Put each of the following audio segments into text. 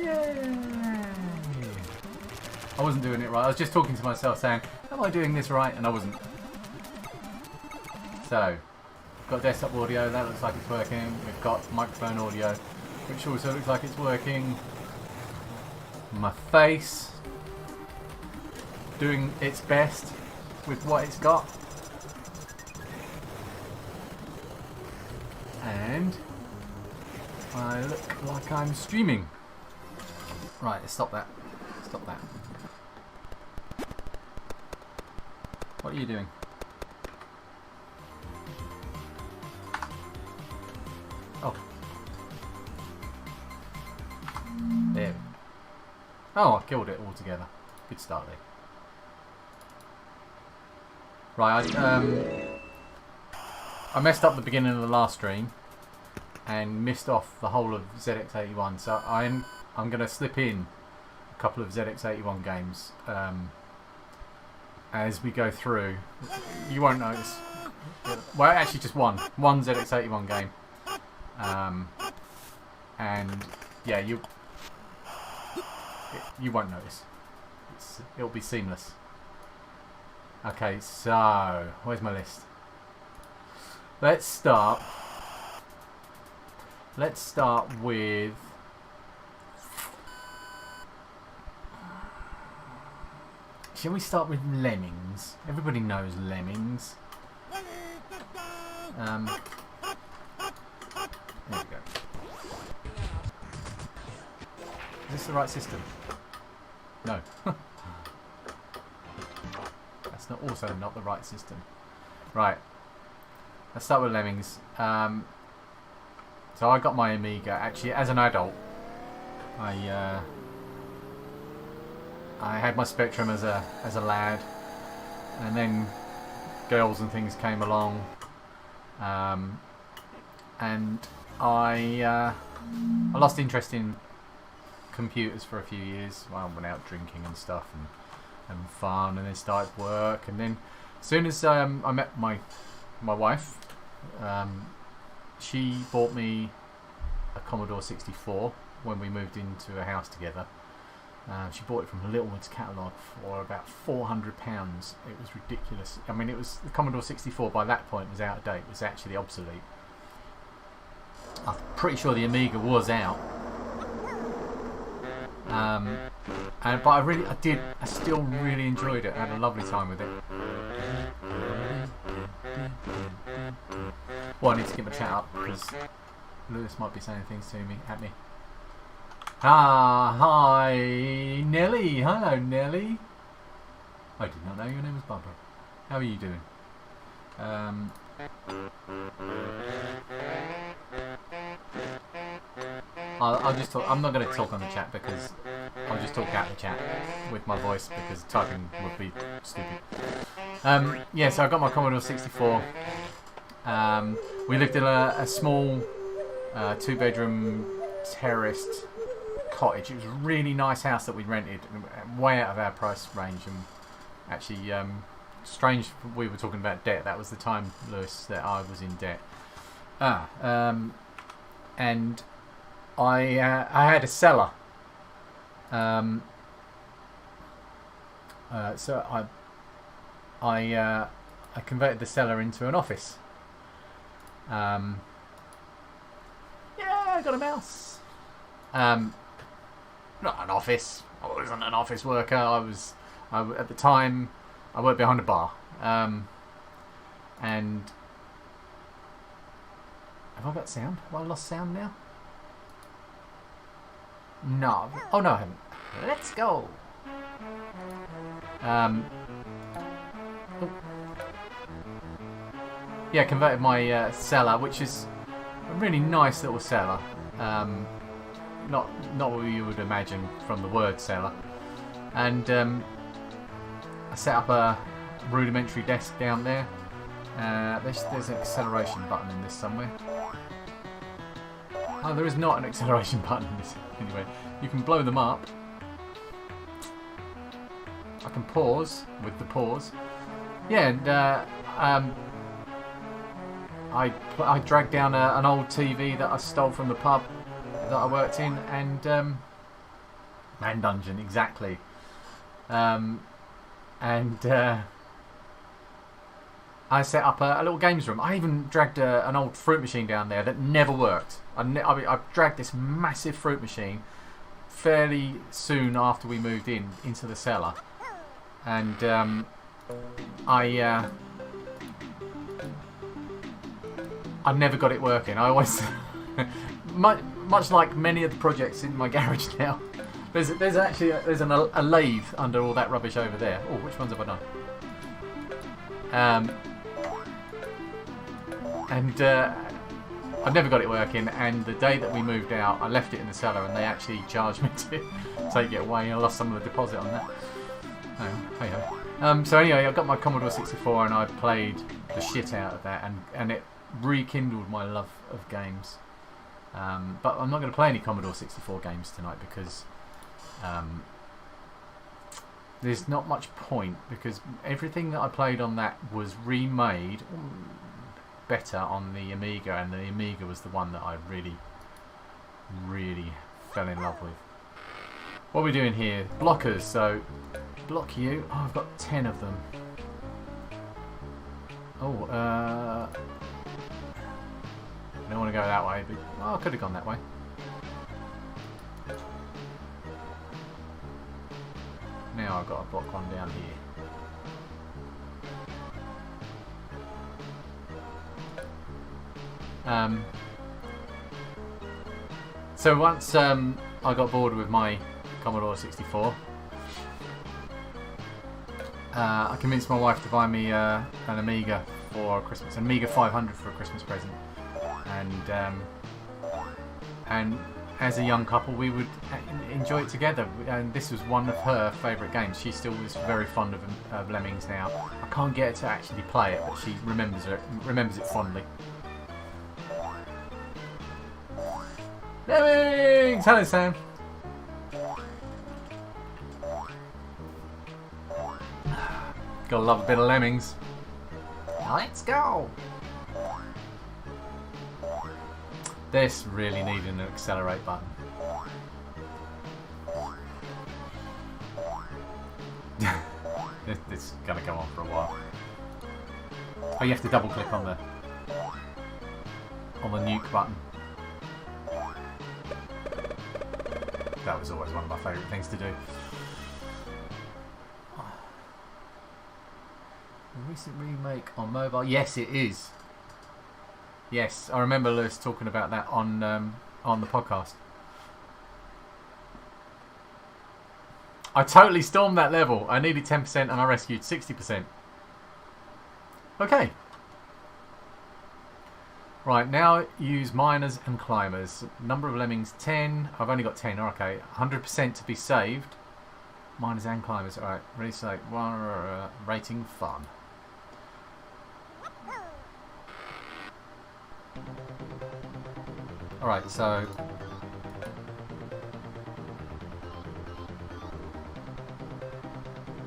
Yay! I wasn't doing it right. I was just talking to myself saying, am I doing this right? And I wasn't. So, got desktop audio, that looks like it's working. We've got microphone audio, which also looks like it's working. My face, doing its best with what it's got. And I look like I'm streaming. Right, stop that. Stop that. What are you doing? Oh. There. Oh, I killed it altogether. Good start there. Right, I messed up the beginning of the last stream and missed off the whole of ZX81, so I'm going to slip in a couple of ZX81 games as we go through. You won't notice. Well, actually just one ZX81 game, and yeah, you won't notice. It'll be seamless. Okay, so where's my list? Let's start with shall we start with Lemmings? Everybody knows Lemmings. There we go. Is this the right system? No. That's also not the right system. Right. Let's start with Lemmings. So I got my Amiga. Actually, as an adult, I had my Spectrum as a lad, and then girls and things came along, and I lost interest in computers for a few years. Well, I went out drinking and stuff and having fun, and then started work, and then as soon as I met my wife, she bought me a Commodore 64 when we moved into a house together. She bought it from Littlewood's catalogue for about £400. It was ridiculous. I mean, it was the Commodore 64 by that point was out of date. It was actually obsolete. I'm pretty sure the Amiga was out. But I still really enjoyed it. I had a lovely time with it. Well, I need to get my chat up because Lewis might be saying things to me at me. Hi Nelly. Hello Nelly. I did not know your name was Barbara. How are you doing? I'll just talk. I'm not going to talk on the chat because I'll just talk out the chat with my voice because typing would be stupid. Yeah, so I got my Commodore 64. We lived in a small 2-bedroom terraced cottage. It was a really nice house that we rented, way out of our price range, and actually strange we were talking about debt. That was the time, Lewis, that I was in debt. And I had a cellar. So I converted the cellar into an office. Yeah, I got a mouse. Not an office. I wasn't an office worker. At the time, I worked behind a bar. And have I got sound? Have I lost sound now? No. Oh no, I haven't. Let's go. Yeah, converted my cellar, which is a really nice little cellar. Not what you would imagine from the word cellar. And I set up a rudimentary desk down there. There's an acceleration button in this somewhere. Oh, there is not an acceleration button in this. Anyway, you can blow them up. I can pause with the pause. Yeah, and I dragged down an old TV that I stole from the pub that I worked in, and Man dungeon, exactly. I set up a little games room. I even dragged an old fruit machine down there that never worked. I dragged this massive fruit machine fairly soon after we moved into the cellar, and I never got it working. I always, much like many of the projects in my garage now, there's a lathe under all that rubbish over there. Oh, which ones have I done? And I've never got it working, and the day that we moved out I left it in the cellar and they actually charged me to take it away, and I lost some of the deposit on that. Oh, hey ho. So anyway, I got my Commodore 64 and I played the shit out of that, and it rekindled my love of games. But I'm not going to play any Commodore 64 games tonight because there's not much point, because everything that I played on that was remade better on the Amiga, and the Amiga was the one that I really fell in love with. What are we doing here? Blockers. So block you. Oh, I've got 10 of them. Oh, I don't want to go that way, but I could have gone that way. Now I've got to block one down here. So once I got bored with my Commodore 64, I convinced my wife to buy me an Amiga for Christmas, an Amiga 500 for a Christmas present, and as a young couple we would enjoy it together, and this was one of her favourite games. She still is very fond of Lemmings now. I can't get her to actually play it, but she remembers it fondly. Lemmings! Hello, Sam. Gotta love a bit of Lemmings. Let's go! This really needed an accelerate button. This is gonna go on for a while. Oh, you have to double click on the nuke button. That was always one of my favourite things to do. A recent remake on mobile? Yes, it is. Yes, I remember Lewis talking about that on the podcast. I totally stormed that level. I needed 10% and I rescued 60%. Okay. Right, now use miners and climbers. Number of lemmings 10. I've only got 10. Okay, 100% to be saved. Miners and climbers. Alright, ready, so rating fun. Alright, so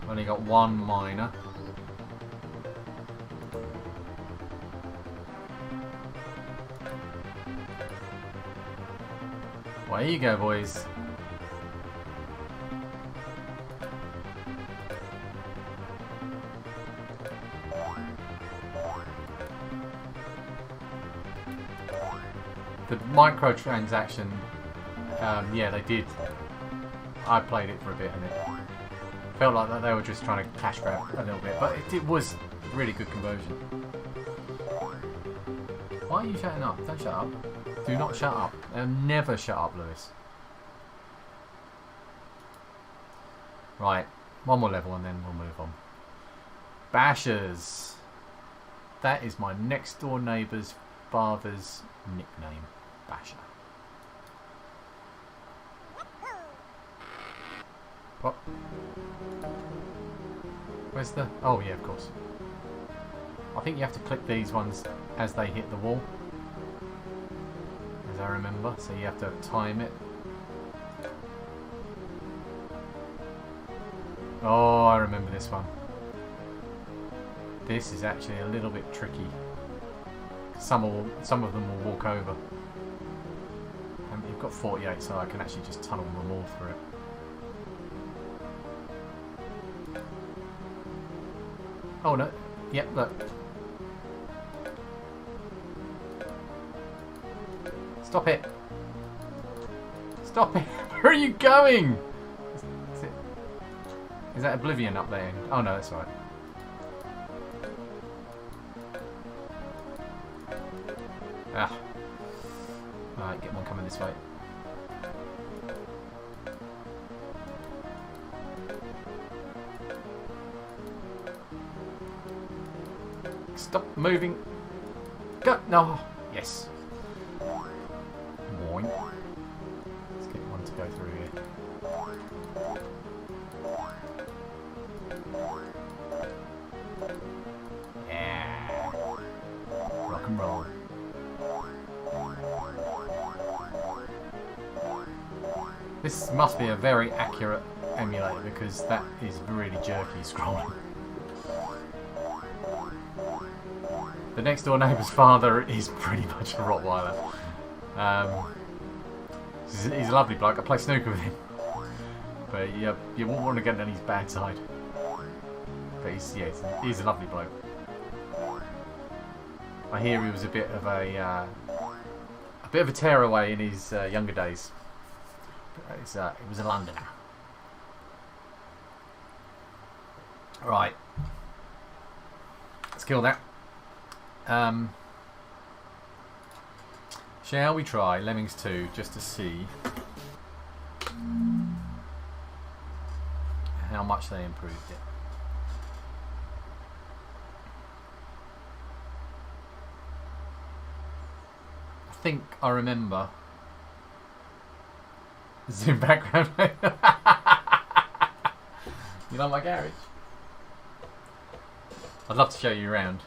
I've only got one miner. Away you go, boys. The microtransaction, yeah, they did. I played it for a bit and it felt like that they were just trying to cash grab a little bit, but it was really good conversion. Why are you shutting up? Don't shut up. Do not shut up. They'll never shut up, Lewis. Right, one more level and then we'll move on. Bashers. That is my next door neighbour's father's nickname. Basher. What? Where's the... Oh yeah, of course. I think you have to click these ones as they hit the wall, as I remember, so you have to time it. Oh, I remember this one. This is actually a little bit tricky. Some of them will walk over. And you've got 48, so I can actually just tunnel them all through it. Oh no. Yep, look. Stop it. Stop it. Where are you going? Is that Oblivion up there? Oh no, that's alright. Ah. Alright, get one coming this way. Stop moving. Go. No. Yes. Boing. Let's get one to go through here. Yeah. Rock and roll. This must be a very accurate emulator because that is really jerky scrolling. The next door neighbour's father is pretty much a Rottweiler. He's a lovely bloke. I play snooker with him. But you won't want to get on his bad side. But he's a lovely bloke. I hear he was a bit of a tearaway in his younger days. He was a Londoner. Right. Let's kill that. Shall we try Lemmings 2 just to see how much they improved it? I think I remember Zoom background. You like my garage? I'd love to show you around.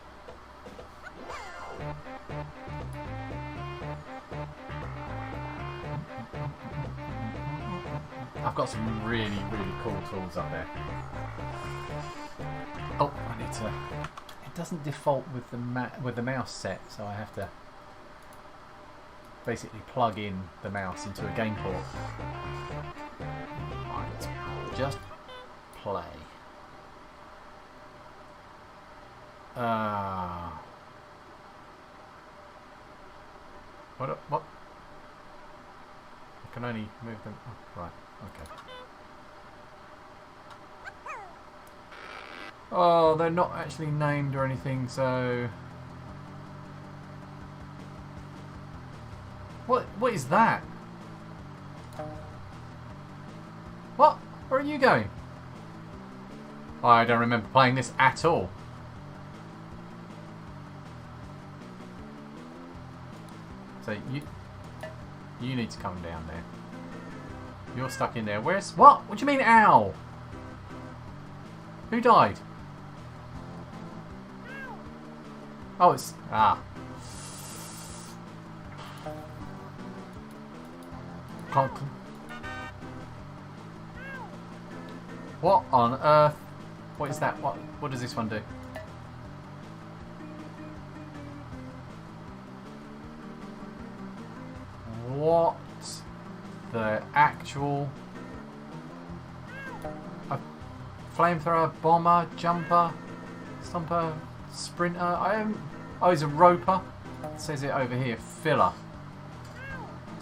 I've got some really, really cool tools up there. Oh, I need to. It doesn't default with the mouse set, so I have to basically plug in the mouse into a game port. Right, let's just play. What? I can only move them. Oh, right. Okay. Oh, they're not actually named or anything, so... What is that? What? Where are you going? I don't remember playing this at all. So you need to come down there. You're stuck in there. Where's... What? What do you mean, ow? Who died? Oh, it's... Ah. Can't... What on earth? What is that? What does this one do? What the actual... A flamethrower, bomber, jumper, stomper, sprinter. Oh, he's a roper. It says it over here. Filler.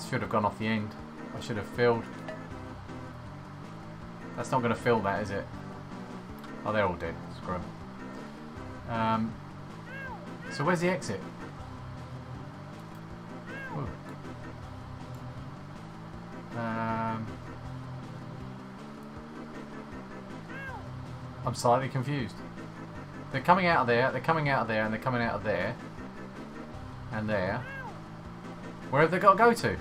Should have gone off the end. I should have filled. That's not going to fill that, is it? Oh, they're all dead. Screw them. So where's the exit? Ooh. I'm slightly confused. They're coming out of there, they're coming out of there, and they're coming out of there. And there. Where have they got to go to?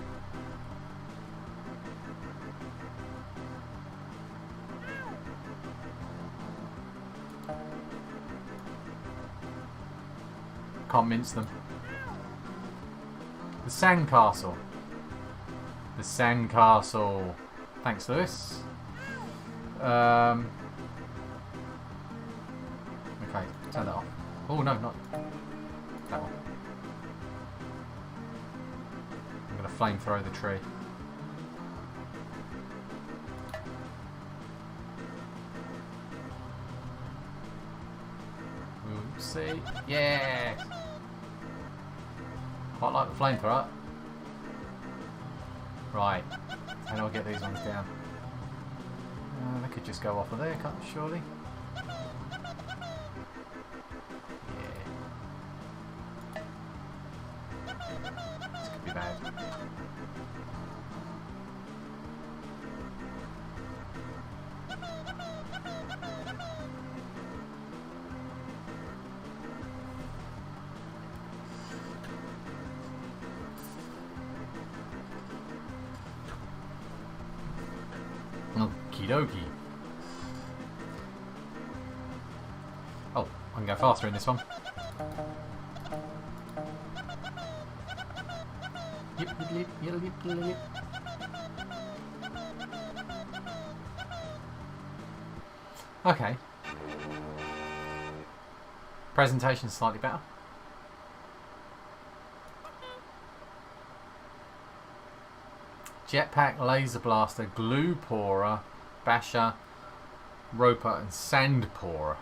Can't mince them. The sandcastle. The sandcastle. Thanks, Lewis. Okay, turn that off. Oh no, not that one. I'm gonna flamethrow the tree. see. Yeah. Quite like the flamethrower. Right. How do I get these ones down? They could just go off of there, can't they, surely? Yeah. This could be bad. Okie dokie. Oh, I can go faster in this one. Yip, yip, yip, yip, yip, yip. Okay. Presentation's slightly better. Jetpack, laser blaster, glue pourer, basher, roper, and sand pourer.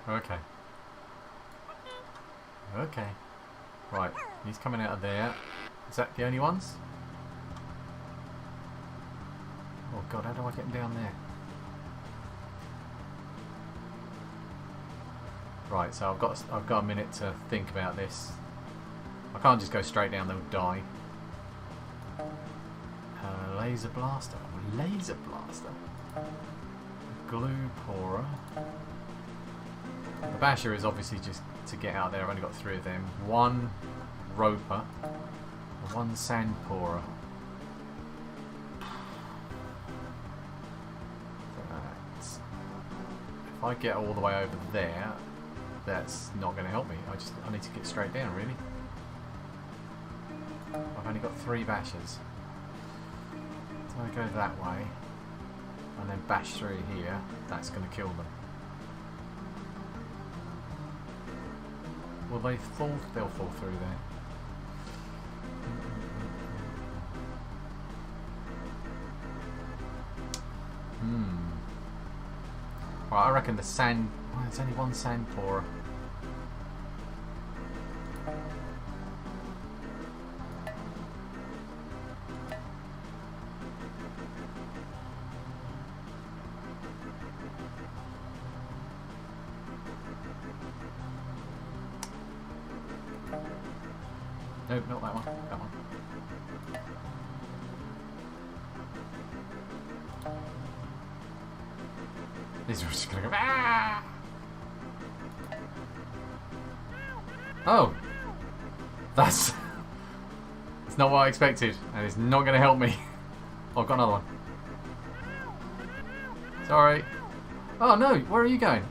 Okay. Okay. Right. He's coming out of there. Is that the only ones? Oh god, how do I get him down there? Right, so I've got a minute to think about this. I can't just go straight down, they'll die. Laser blaster. Laser blaster. Glue pourer. The basher is obviously just to get out there. I've only got 3 of them. 1 roper. 1 sand pourer. If I get all the way over there, that's not going to help me. I need to get straight down, really. I've only got 3 bashers. So I go that way and then bash through here. That's going to kill them. Will they fall? They'll fall through there. Right, I reckon the sand... Oh, there's only 1 sand pourer. Nope, not that one. That one. These are just gonna go. Ah! Oh, that's not what I expected, and it's not gonna help me. Oh, I've got another one. Sorry. Oh no, where are you going?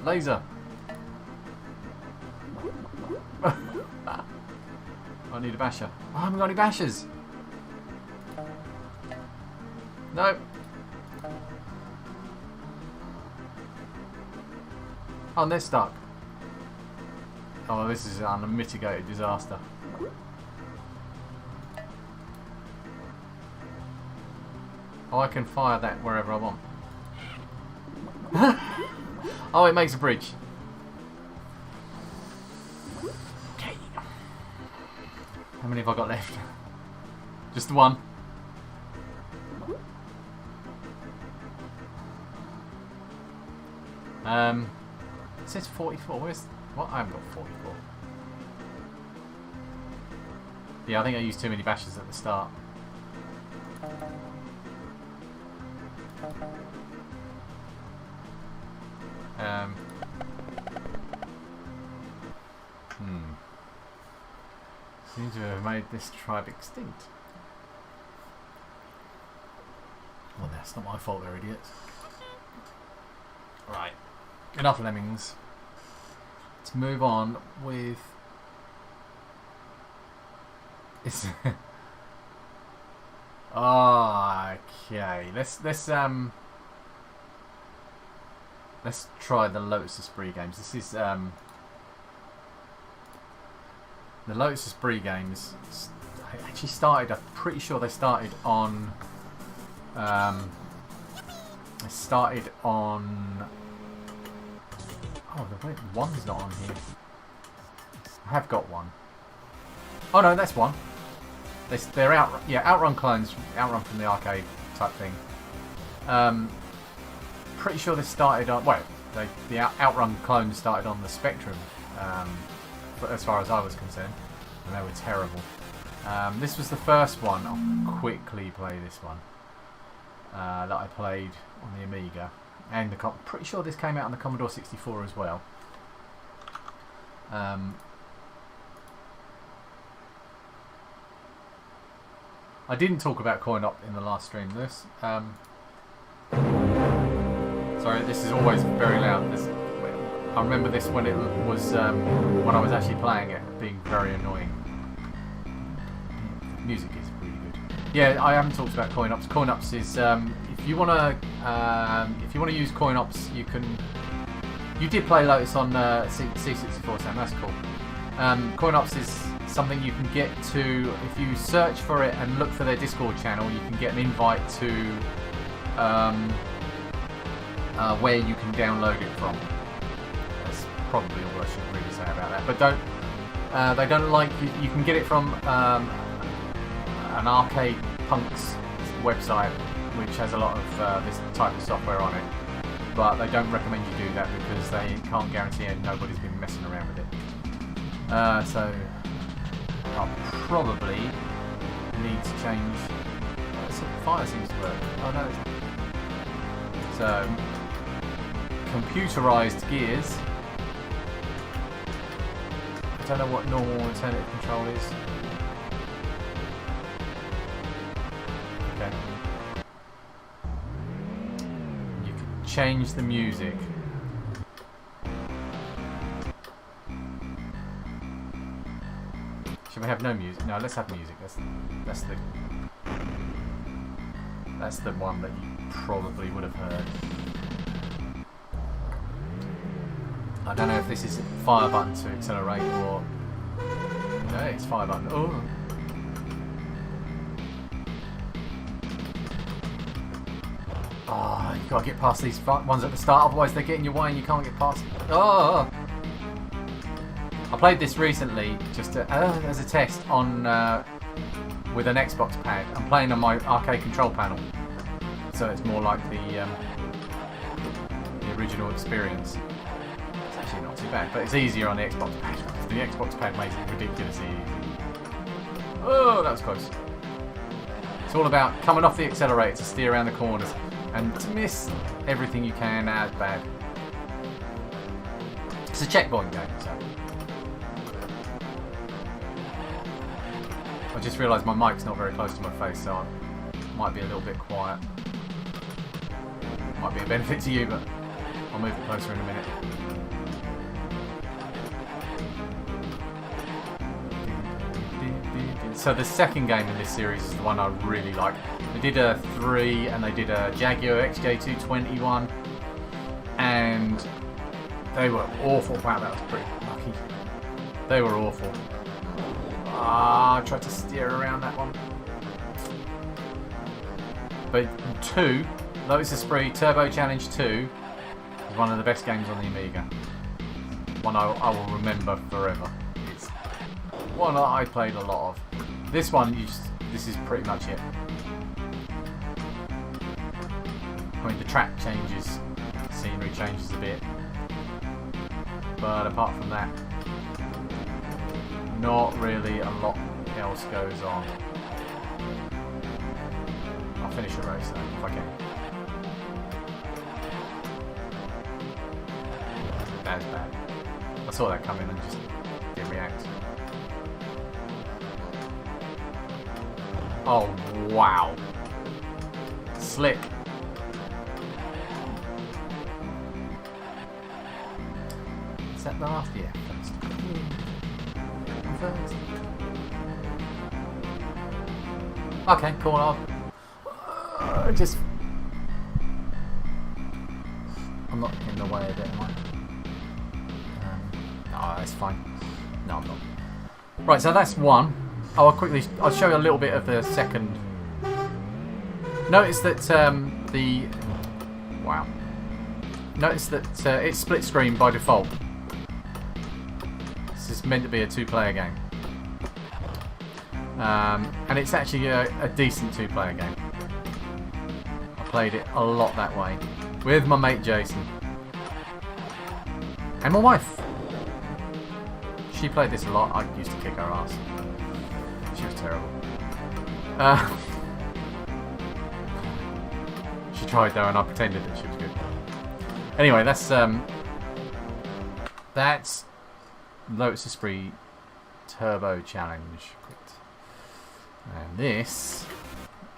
Laser. I need a basher. Oh, I haven't got any bashers. No. Oh, and they're stuck. Oh, this is an unmitigated disaster. Oh, I can fire that wherever I want. Oh, it makes a bridge. Okay. How many have I got left? Just the 1. It says 44. Where's what? I haven't got 44. Yeah, I think I used too many bashes at the start. Seems to have made this tribe extinct. Well, that's not my fault, they're idiots. Right, enough lemmings. Let's move on with. It's okay. Let's try the Lotus Esprit games. This is the Lotus Esprit games. Actually started. I'm pretty sure they started on I started on... Oh, the one's not on here. I have got one. Oh no, that's one. They're Outrun clones, Outrun from the arcade type thing. Pretty sure this started on... Well, the Outrun clones started on the Spectrum, as far as I was concerned, and they were terrible. This was the first one. I'll quickly play this one that I played on the Amiga, and pretty sure this came out on the Commodore 64 as well. I didn't talk about coin-op in the last stream. Sorry, this is always very loud. I remember this when it was when I was actually playing it, being very annoying. The music is really good. Yeah, I haven't talked about coin-ops. Coin-ops is if you wanna use coin-ops, you can. You did play Lotus on C64, Sam. That's cool. Coin-ops is something you can get to if you search for it and look for their Discord channel. You can get an invite to where you can download it from. That's probably all I should really say about that. But they don't like you can get it from an Arcade Punks website, which has a lot of this type of software on it. But they don't recommend you do that because they can't guarantee it. Nobody's been messing around with it. So I'll probably need to change. The fire seems to work. Oh no. So computerized gears. I don't know what normal alternative control is. Okay. You can change the music. Should we have no music? No, let's have music. That's the one that you probably would have heard. I don't know if this is fire button to accelerate or... No, it's fire button. Oh! Oh, you gotta get past these ones at the start, otherwise they get in your way and you can't get past. Oh! I played this recently just as a test on with an Xbox pad. I'm playing on my arcade control panel, so it's more like the original experience. It's actually not too bad, but it's easier on the Xbox pad. The Xbox pad makes it ridiculously easy. Oh, that was close. It's all about coming off the accelerator to steer around the corners and to miss everything you can. That's bad. It's a checkpoint game, so. I just realised my mic's not very close to my face, so I might be a little bit quiet. Might be a benefit to you, but I'll move it closer in a minute. So the second game in this series is the one I really like. They did a 3 and they did a Jaguar XJ221, and they were awful. Wow, that was pretty lucky. They were awful. I tried to steer around that one. But 2, Lotus Esprit Turbo Challenge 2 is one of the best games on the Amiga. One I will remember forever. It's one that I played a lot of. This one, this is pretty much it. I mean, the track changes, the scenery changes a bit. But apart from that, not really a lot else goes on. I'll finish a race though, if I can. That's bad. I saw that coming and just didn't react. Oh, wow. Slick. Is that the last? Yeah, first. Okay, cool. I'm not in the way of it, am I? No, that's fine. No, I'm not. Right, so that's one. I'll show you a little bit of the second Notice that wow. Notice that it's split screen by default. This is meant to be a two-player game. And it's actually a decent two-player game. I played it a lot that way. With my mate Jason. And my wife. She played this a lot. I used to kick her ass. She was terrible. She tried though, and I pretended that she was good. Anyway, that's Lotus Esprit Turbo Challenge. And this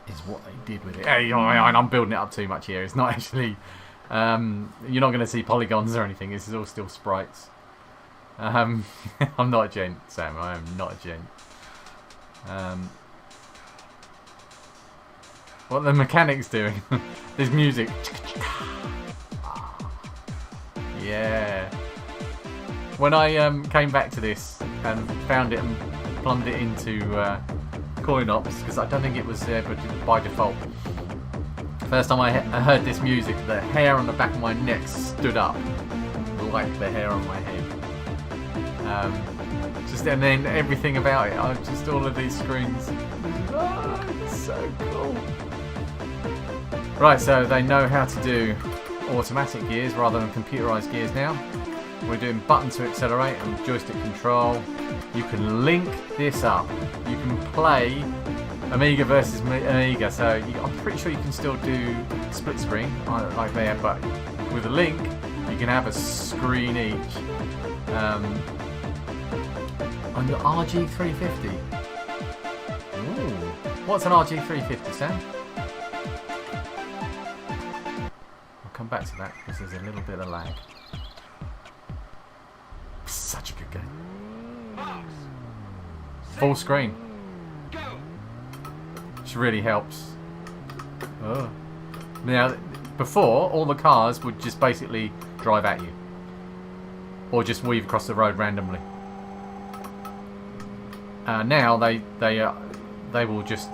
is what they did with it. Hey, I'm building it up too much here. It's not actually. You're not going to see polygons or anything. This is all still sprites. I'm not a gent, Sam. I am not a gent. What the mechanics doing? There's music. Yeah. When I came back to this and found it and plumbed it into coin ops, because I don't think it was there by default. First time I heard this music, the hair on the back of my neck stood up like the hair on my head. And then everything about it, just all of these screens. Oh, it's so cool. Right, so they know how to do automatic gears rather than computerized gears now. We're doing button to accelerate and joystick control. You can link this up. You can play Amiga versus Amiga, so I'm pretty sure you can still do split screen like there, but with a link you can have a screen each. On your RG350. Ooh. What's an RG350, Sam? I'll come back to that because there's a little bit of lag. Such a good game. Full screen. Which really helps. Oh. Now, before, all the cars would just basically drive at you. Or just weave across the road randomly. Now they will just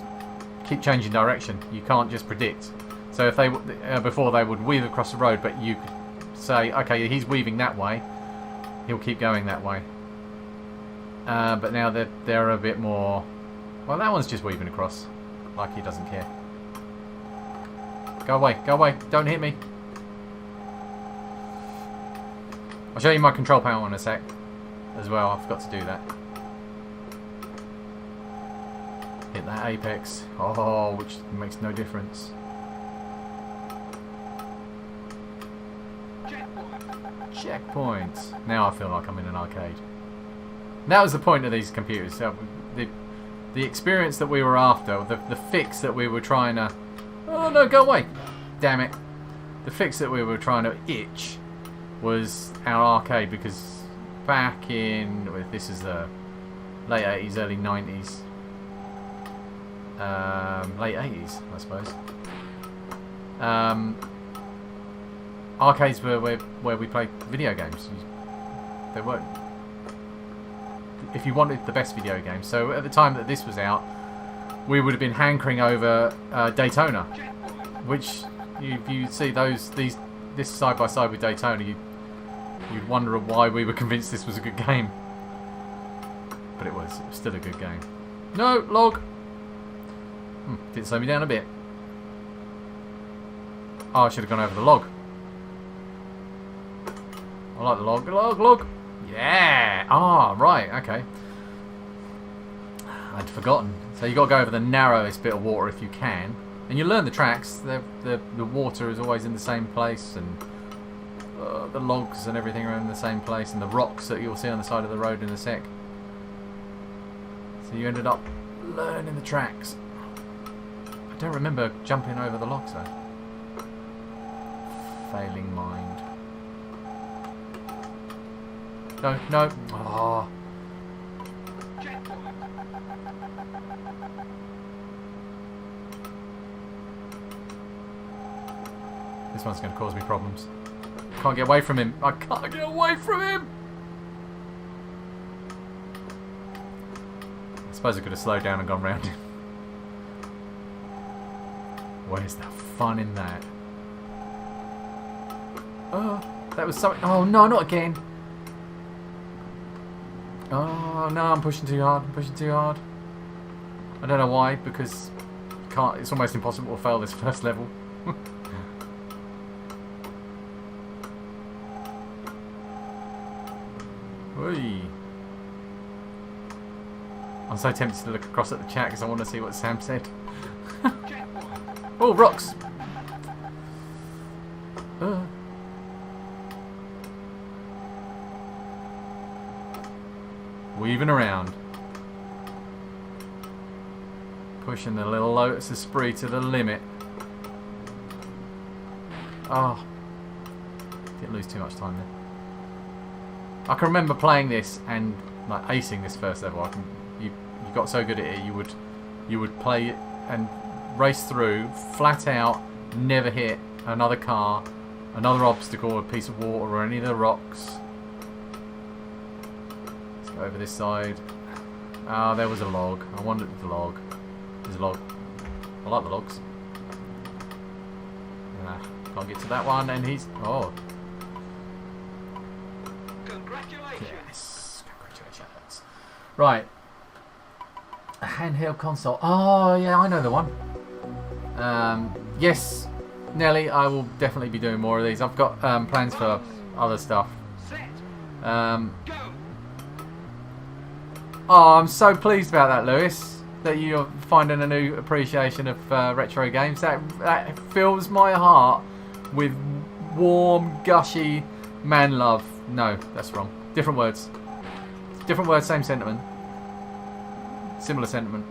keep changing direction. You can't just predict. So if they before they would weave across the road, but you could say, okay, he's weaving that way, he'll keep going that way. But now they're a bit more. Well, that one's just weaving across, like he doesn't care. Go away, don't hit me. I'll show you my control panel in a sec, as well. I forgot to do that. Hit that apex. Oh, which makes no difference. Checkpoint. Now I feel like I'm in an arcade. That was the point of these computers. So the experience that we were after, the fix that we were trying to... Oh no, go away! Damn it. The fix that we were trying to itch was our arcade, because back in... This is the late 80s, early 90s. Late 80s, I suppose. Arcades were where we played video games. They weren't. If you wanted the best video games, so at the time that this was out, we would have been hankering over Daytona, which if you see this side by side with Daytona, you'd wonder why we were convinced this was a good game. But it was still a good game. No log. Didn't slow me down a bit. Oh, I should have gone over the log. I like the log. Log. Yeah. Ah, right. Okay. I'd forgotten. So you got to go over the narrowest bit of water if you can, and you learn the tracks. The water is always in the same place, and the logs and everything are in the same place, and the rocks that you'll see on the side of the road in a sec. So you ended up learning the tracks. I don't remember jumping over the logs though. Failing mind. No. Oh. This one's going to cause me problems. Can't get away from him. I can't get away from him. I suppose I could have slowed down and gone round him. Where's the fun in that? Oh, that was something. Oh no, not again. Oh no, I'm pushing too hard. I'm pushing too hard. I don't know why, because can't. It's almost impossible to fail this first level. Oi. I'm so tempted to look across at the chat because I want to see what Sam said. Oh, rocks! Weaving around. Pushing the little Lotus Esprit to the limit. Oh. Didn't lose too much time there. I can remember playing this and like acing this first level. You got so good at it, you would play it and race through flat out, never hit another car, another obstacle, a piece of water, or any of the rocks. Let's go over this side. Ah, there was a log. I wanted the log. There's a log. I like the logs. Can't get to that one, and he's Yes, congratulations. Right. A handheld console. Oh, yeah, I know the one. Yes, Nelly, I will definitely be doing more of these. I've got plans for other stuff. Oh, I'm so pleased about that, Lewis, that you're finding a new appreciation of retro games. That fills my heart with warm, gushy man love. No, that's wrong. Different words. Different words, same sentiment. Similar sentiment.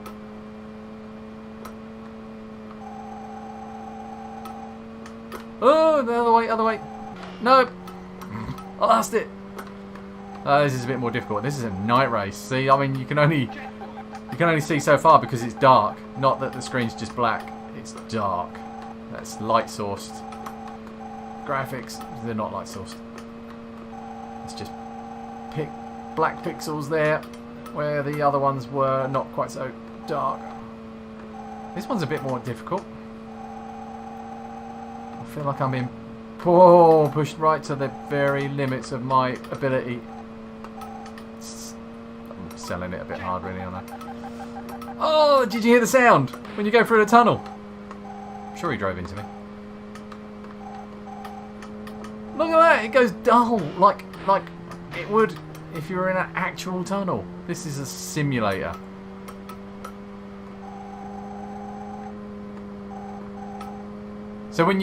Oh, the other way. No. I lost it. This is a bit more difficult. This is a night race. See, I mean, you can only see so far because it's dark. Not that the screen's just black. It's dark. That's light sourced. Graphics, they're not light sourced. It's just black pixels there, where the other ones were not quite so dark. This one's a bit more difficult. I feel like I'm being pushed right to the very limits of my ability. I'm selling it a bit hard, really, aren't I? Oh, did you hear the sound when you go through the tunnel? I'm sure he drove into me. Look at that! It goes dull, like it would if you were in an actual tunnel. This is a simulator. So when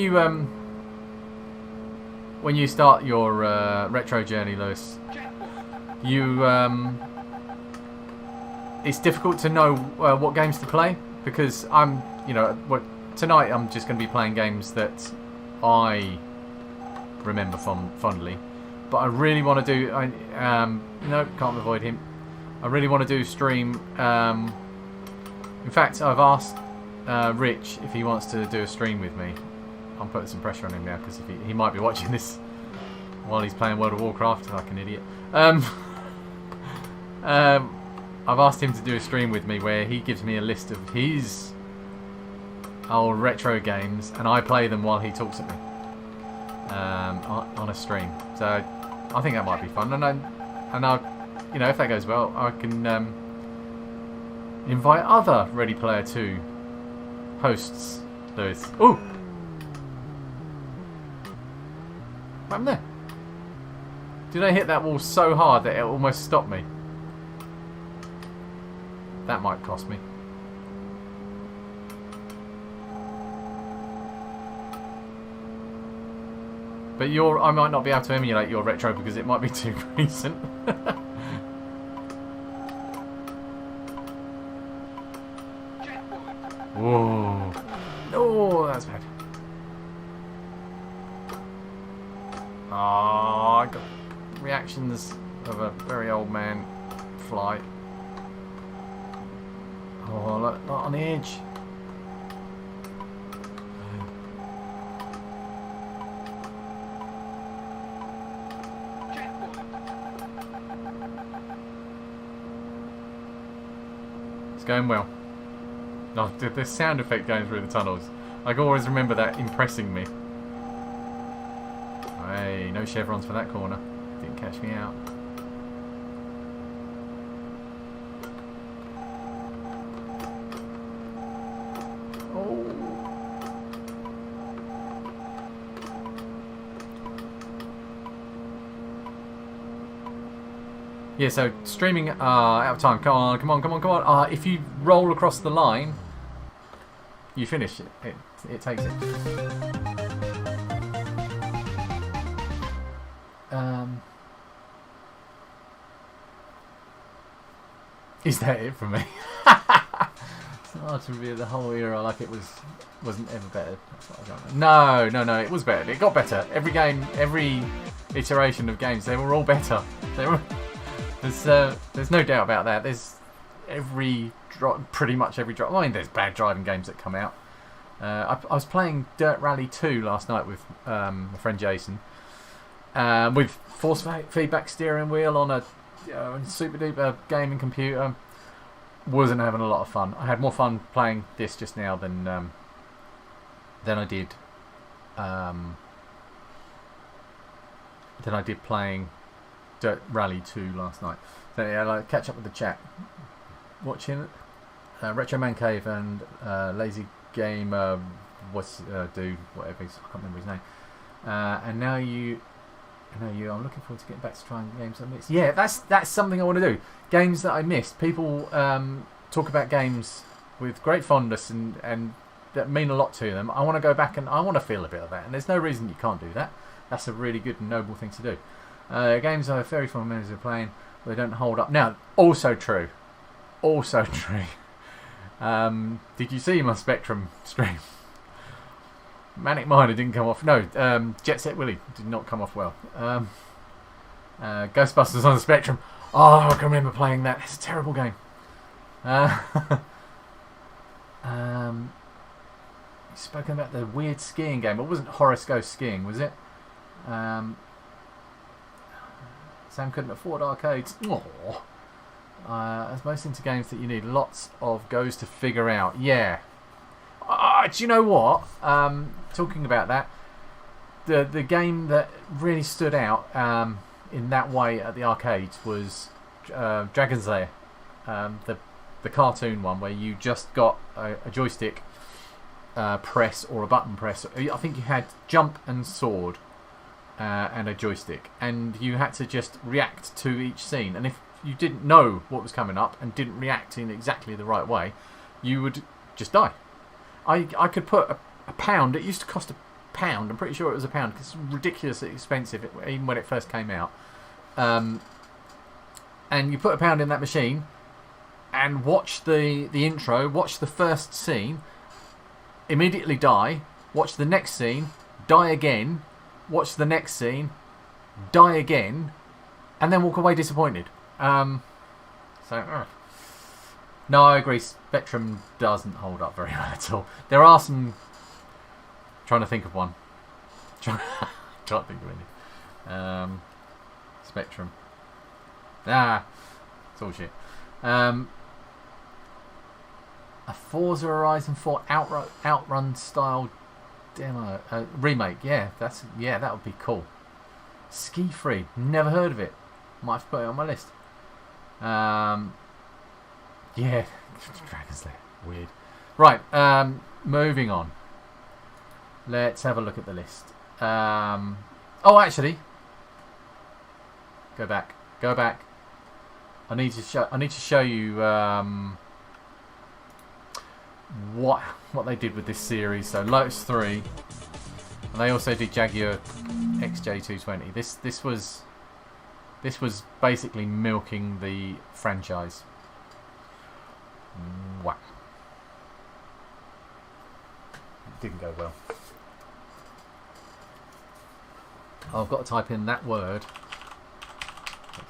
you start your retro journey, Lewis, it's difficult to know what games to play because tonight I'm just going to be playing games that I remember fondly. But I really want to do. No, can't avoid him. I really want to do a stream. In fact, I've asked Rich if he wants to do a stream with me. I'm putting some pressure on him now because he might be watching this while he's playing World of Warcraft like an idiot. I've asked him to do a stream with me where he gives me a list of his old retro games and I play them while he talks at me on a stream. So I think that might be fun, and if that goes well, I can invite other Ready Player 2 hosts. Lewis. Ooh. What happened there? Did I hit that wall so hard that it almost stopped me? That might cost me. But I might not be able to emulate your retro because it might be too recent. Whoa. Oh, that's bad. Oh, I got reactions of a very old man fly. Oh, look, not on the edge. It's going well. Oh, the sound effect going through the tunnels. I can always remember that impressing me. Hey, no chevrons for that corner. Didn't catch me out. Yeah, so streaming out of time. Come on, come on, come on, come on. If you roll across the line, you finish it. It takes it. Is that it for me? It's hard to review the whole era like it wasn't ever better. That's what I don't know. No, it was better. It got better. Every game, every iteration of games, they were all better. They were. There's no doubt about that. There's pretty much every drive. I mean, there's bad driving games that come out. I was playing Dirt Rally 2 last night with my friend Jason, with force feedback steering wheel on a super duper gaming computer. Wasn't having a lot of fun. I had more fun playing this just now than I did playing Dirt Rally 2 last night. So yeah, like catch up with the chat. Watching Retro Man Cave and Lazy Game dude, whatever he's, I can't remember his name. And now you, I'm looking forward to getting back to trying games I missed. Yeah, that's something I want to do. Games that I missed. People talk about games with great fondness and that mean a lot to them. I want to go back and I want to feel a bit of that. And there's no reason you can't do that. That's a really good and noble thing to do. Games I have very fond memories of playing, but they don't hold up. Now, also true. Did you see my Spectrum stream? Manic Miner didn't come off. No, Jet Set Willy did not come off well. Ghostbusters on the Spectrum. Oh, I can remember playing that. It's a terrible game. You've spoken about the weird skiing game. It wasn't Horace Goes Skiing, was it? Sam couldn't afford arcades. Aww. As most into games that you need lots of goes to figure out. Yeah. Do you know what? Talking about that, the game that really stood out in that way at the arcades was Dragon's Lair, the cartoon one where you just got a joystick press or a button press. I think you had jump and sword and a joystick, and you had to just react to each scene. And if you didn't know what was coming up and didn't react in exactly the right way, you would just die. I could put a pound. It used to cost £1. I'm pretty sure it was £1 because it's ridiculously expensive, even when it first came out. And you put £1 in that machine and watch the intro, watch the first scene, immediately die, watch the next scene, die again, watch the next scene, die again, and then walk away disappointed. No, I agree. Spectrum doesn't hold up very well at all. There are some. Trying to think of one. Can't think of any. Spectrum. It's all shit. A Forza Horizon 4 Outrun style demo remake. Yeah, that would be cool. Ski Free. Never heard of it. Might have to put it on my list. Yeah, Dragon's Lair. Weird. Right, moving on. Let's have a look at the list. Oh, actually, go back. I need to show you what they did with this series. So Lotus 3, and they also did Jaguar XJ220. This was basically milking the franchise. Wow. It didn't go well. I've got to type in that word,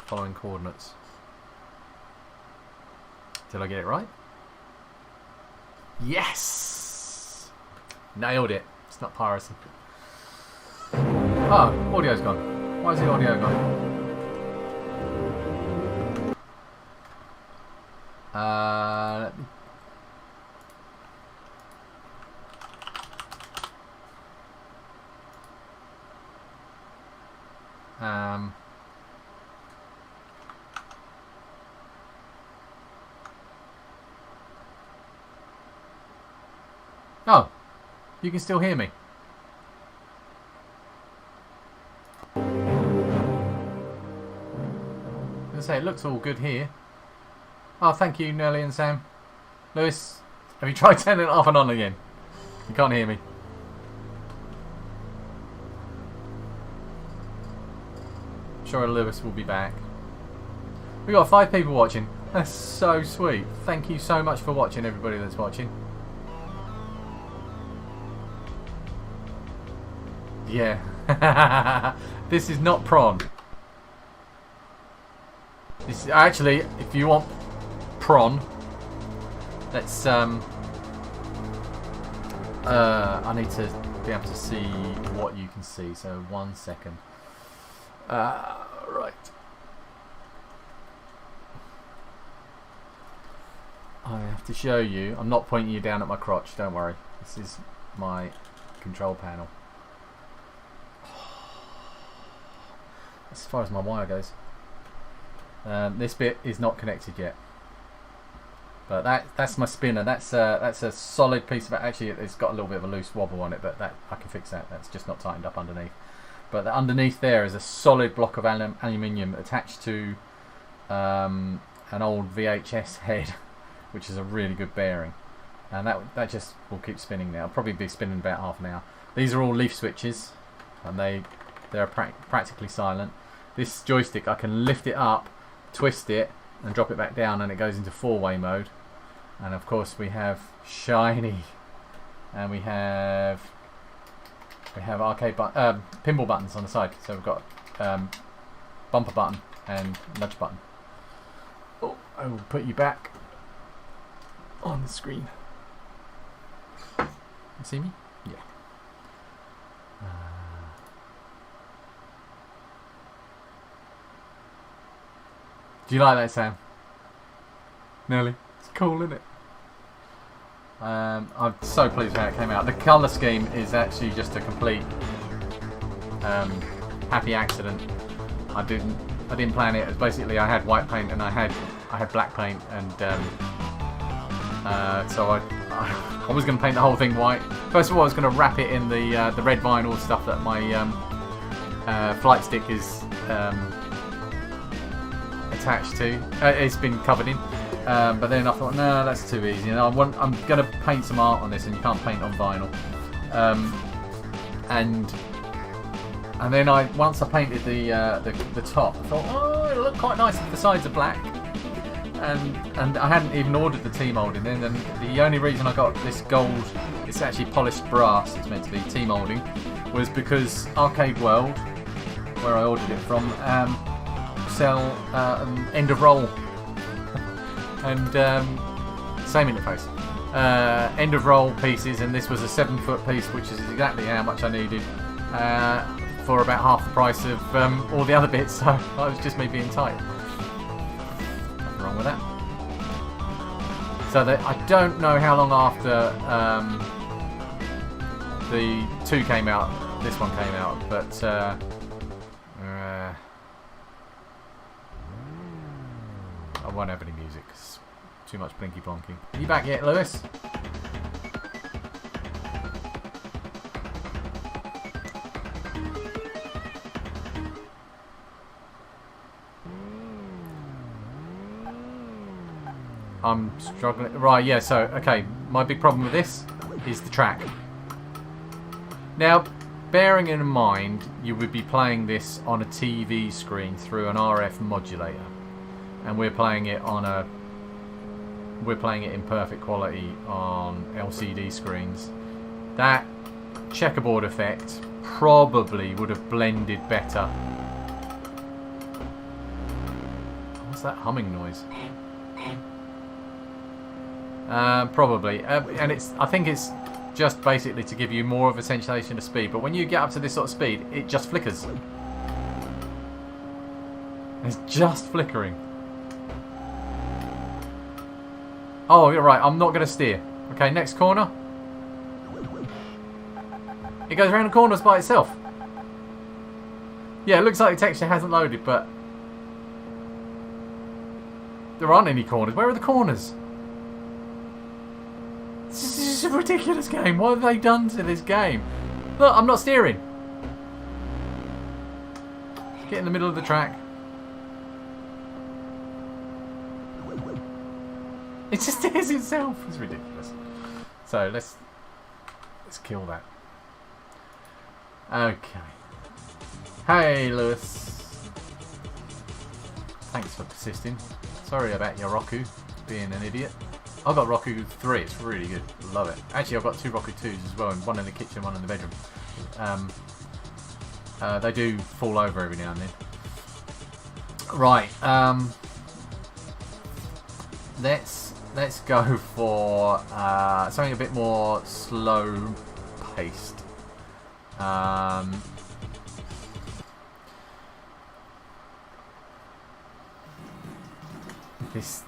following coordinates. Did I get it right? Yes! Nailed it. It's not piracy. Oh, audio's gone. Why is the audio gone? Let me... Oh, you can still hear me. I say it looks all good here. Oh, thank you, Nelly and Sam. Lewis, have you tried turning it off and on again? You can't hear me. I'm sure Lewis will be back. We've got 5 people watching. That's so sweet. Thank you so much for watching, everybody that's watching. Yeah. This is not prawn. This is, actually, if you want prawn, let's I need to be able to see what you can see, so 1 second. Right. I have to show you. I'm not pointing you down at my crotch, don't worry. This is my control panel. As far as my wire goes. This bit is not connected yet. But that's my spinner. That's a solid piece of it. Actually, it's got a little bit of a loose wobble on it, but that I can fix that. That's just not tightened up underneath. But underneath there is a solid block of aluminium attached to an old VHS head, which is a really good bearing. And that just will keep spinning now. I'll probably be spinning about half an hour. These are all leaf switches, and they're practically silent. This joystick, I can lift it up, twist it, and drop it back down, and it goes into 4-way mode. And of course we have shiny, and we have arcade pinball buttons on the side. So we've got bumper button and nudge button. Oh, I will put you back on the screen. You see me? Yeah. Do you like that, Sam? Nelly? It's cool, isn't it? I'm so pleased with how it came out. The colour scheme is actually just a complete happy accident. I didn't plan it. It was basically I had white paint and I had black paint, and so I was going to paint the whole thing white. First of all, I was going to wrap it in the red vinyl stuff that my flight stick is attached to. It's been covered in. But then I thought, no, that's too easy. And I'm going to paint some art on this, and you can't paint on vinyl. And then once I painted the top, I thought, oh, it'll look quite nice if the sides are black. And I hadn't even ordered the T-moulding then. And the only reason I got this gold, it's actually polished brass, it's meant to be T-moulding, was because Arcade World, where I ordered it from, sell end of roll. And same interface, end of roll pieces, and this was a 7-foot piece, which is exactly how much I needed for about half the price of all the other bits. So it was just me being tight. Nothing wrong with that. So I don't know how long after the 2 came out, this one came out, but I won't have any music. It's too much blinky blonky. Are you back yet, Lewis? I'm struggling. Right, yeah, so, okay. My big problem with this is the track. Now, bearing in mind, you would be playing this on a TV screen through an RF modulator. And we're playing it in perfect quality on LCD screens. That checkerboard effect probably would have blended better. What's that humming noise? Probably, and I think it's just basically to give you more of a sensation of speed. But when you get up to this sort of speed, it just flickers. It's just flickering. Oh, you're right. I'm not going to steer. Okay, next corner. It goes around the corners by itself. Yeah, it looks like the texture hasn't loaded, but there aren't any corners. Where are the corners? This is a ridiculous game. What have they done to this game? Look, I'm not steering. Get in the middle of the track. It just steers itself. It's ridiculous. So let's kill that. Okay. Hey, Lewis. Thanks for persisting. Sorry about your Roku being an idiot. I've got Roku 3. It's really good. Love it. Actually, I've got 2 Roku 2s as well, and one in the kitchen, one in the bedroom. They do fall over every now and then. Right. Let's go for something a bit more slow paced.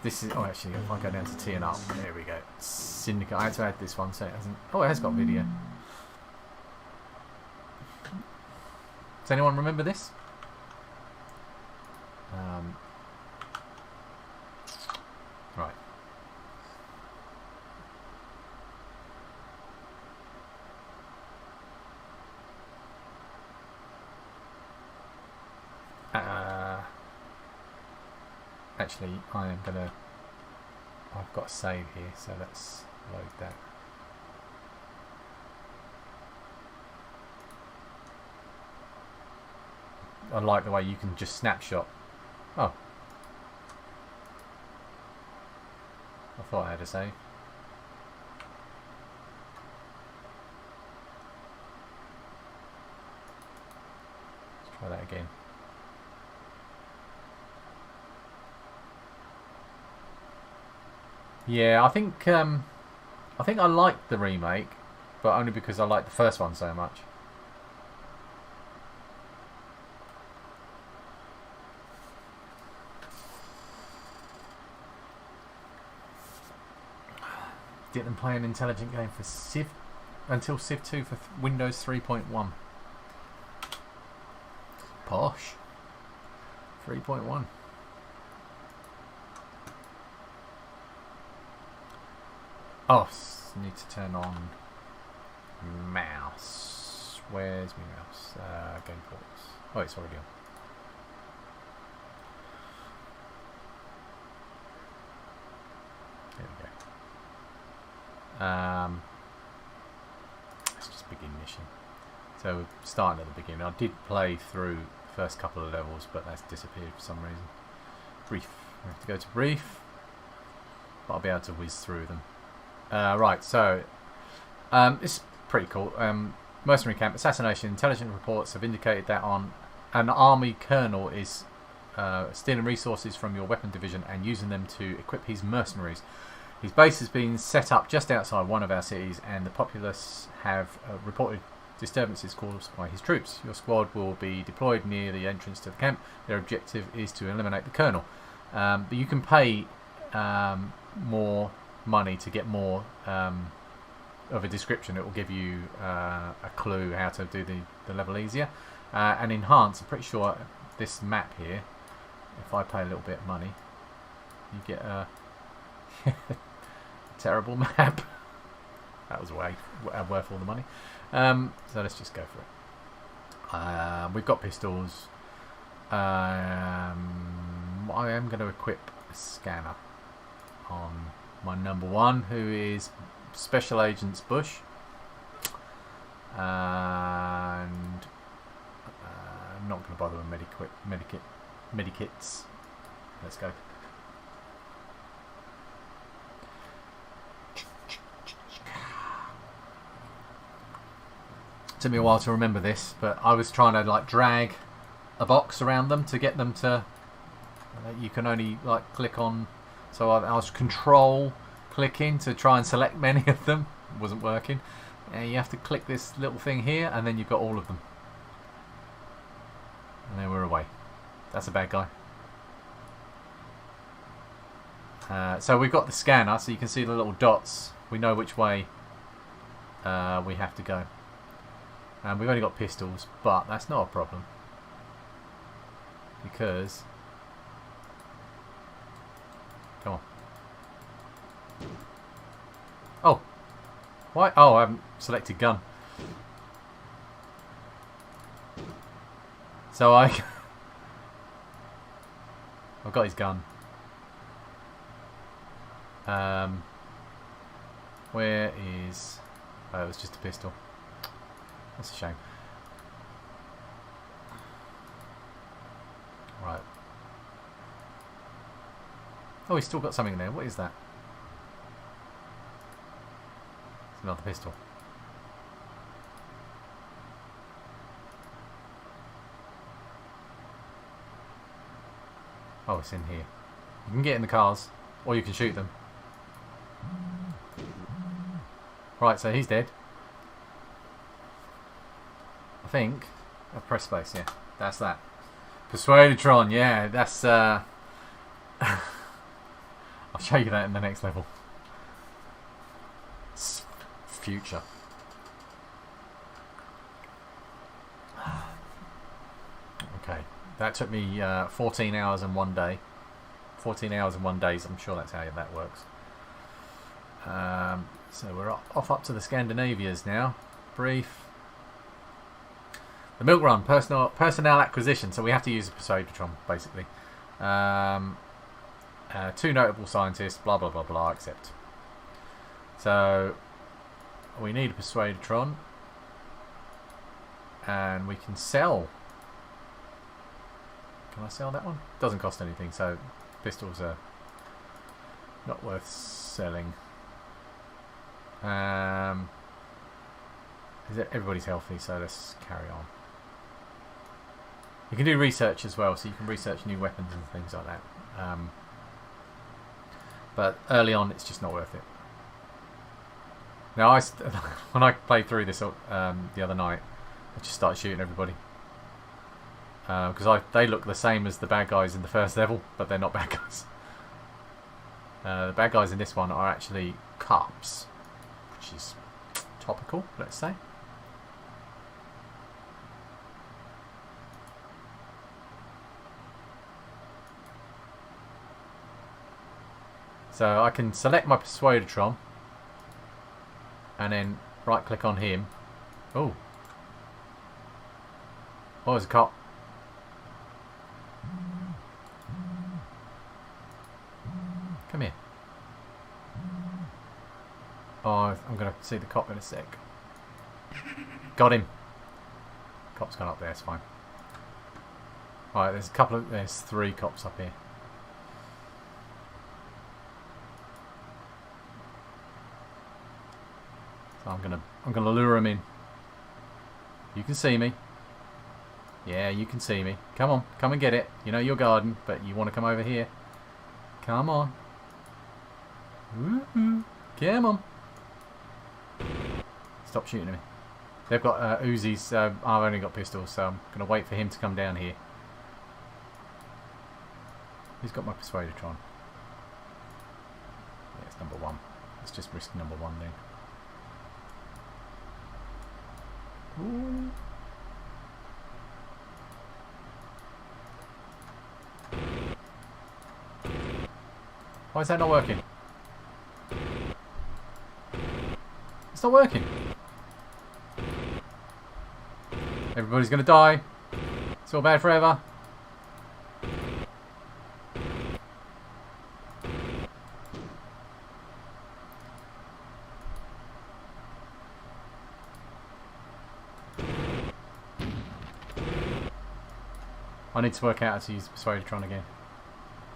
This is, oh, actually, if I go down to T and up, there we go. Syndicate. I had to add this one so it hasn't. Oh, it has got video. Does anyone remember this? Right. Actually, I am gonna. I've got a save here, so let's load that. I like the way you can just snapshot. Oh. I thought I had a save. Let's try that again. Yeah, I think I liked the remake, but only because I liked the first one so much. Didn't play an intelligent game for Civ until Civ 2 for Windows 3.1. Posh. 3.1. Oh, need to turn on mouse. Where's my mouse? Game ports. Oh, it's already on. There we go. Let's just begin mission. So we're starting at the beginning. I did play through the first couple of levels, but that's disappeared for some reason. Brief. We have to go to brief, but I'll be able to whiz through them. Right, so it's pretty cool. Mercenary camp assassination. Intelligence reports have indicated that an army colonel is stealing resources from your weapon division and using them to equip his mercenaries. His base has been set up just outside one of our cities, and the populace have reported disturbances caused by his troops. Your squad will be deployed near the entrance to the camp. Their objective is to eliminate the colonel. But you can pay more money to get more of a description. It will give you a clue how to do the level easier. And enhance, I'm pretty sure this map here, if I pay a little bit of money, you get a terrible map. That was way worth all the money. So let's just go for it. We've got pistols. I am going to equip a scanner on my number one, who is Special Agents Bush, and I'm not going to bother with medikits. Let's go. Took me a while to remember this, but I was trying to like drag a box around them to get them to. You can only like click on. So I was control clicking to try and select many of them. It wasn't working. You have to click this little thing here, and then you've got all of them. And then we're away. That's a bad guy. So we've got the scanner, so you can see the little dots. We know which way we have to go. And we've only got pistols, but that's not a problem. Because... Come on. Oh! Why? Oh, I haven't selected gun. So I've got his gun. Where is... Oh, it was just a pistol. That's a shame. Right. Oh, he's still got something there. What is that? It's another pistol. Oh, it's in here. You can get in the cars, or you can shoot them. Right, so he's dead. I think. Oh, press space, yeah. That's that. Persuadatron, yeah, that's... I'll show you that in the next level. It's future. Okay, that took me 14 hours and 1 day. 14 hours and 1 day, I'm sure that's how that works. So we're off up to the Scandinavias now. Brief. The milk run, personnel acquisition. So we have to use a Persuadatron, basically. 2 notable scientists, blah blah blah blah, accept. So we need a Persuadatron, and we can sell. Can I sell that one? Doesn't cost anything, so pistols are not worth selling. Everybody's healthy, so let's carry on. You can do research as well, so you can research new weapons and things like that. But early on, it's just not worth it. Now, when I played through this the other night, I just started shooting everybody. Because they look the same as the bad guys in the first level, but they're not bad guys. The bad guys in this one are actually cops, which is topical, let's say. So I can select my Persuadatron and then right click on him. Oh, there's a cop. Come here. Oh, I'm going to see the cop in a sec. Got him. Cop's gone up there, it's fine. Alright, there's 3 cops up here. So I'm gonna lure him in. You can see me. Yeah, you can see me. Come on, come and get it. You know your garden, but you want to come over here. Come on. Woohoo! Come on. Stop shooting at me. They've got Uzis. I've only got pistols, so I'm gonna wait for him to come down here. Who's got my Persuadatron? Yeah, it's number 1. Let's just risk number 1 then. Ooh. Why is that not working? It's not working. Everybody's gonna die. It's all bad forever. I need to work out how to use the Persuadatron again.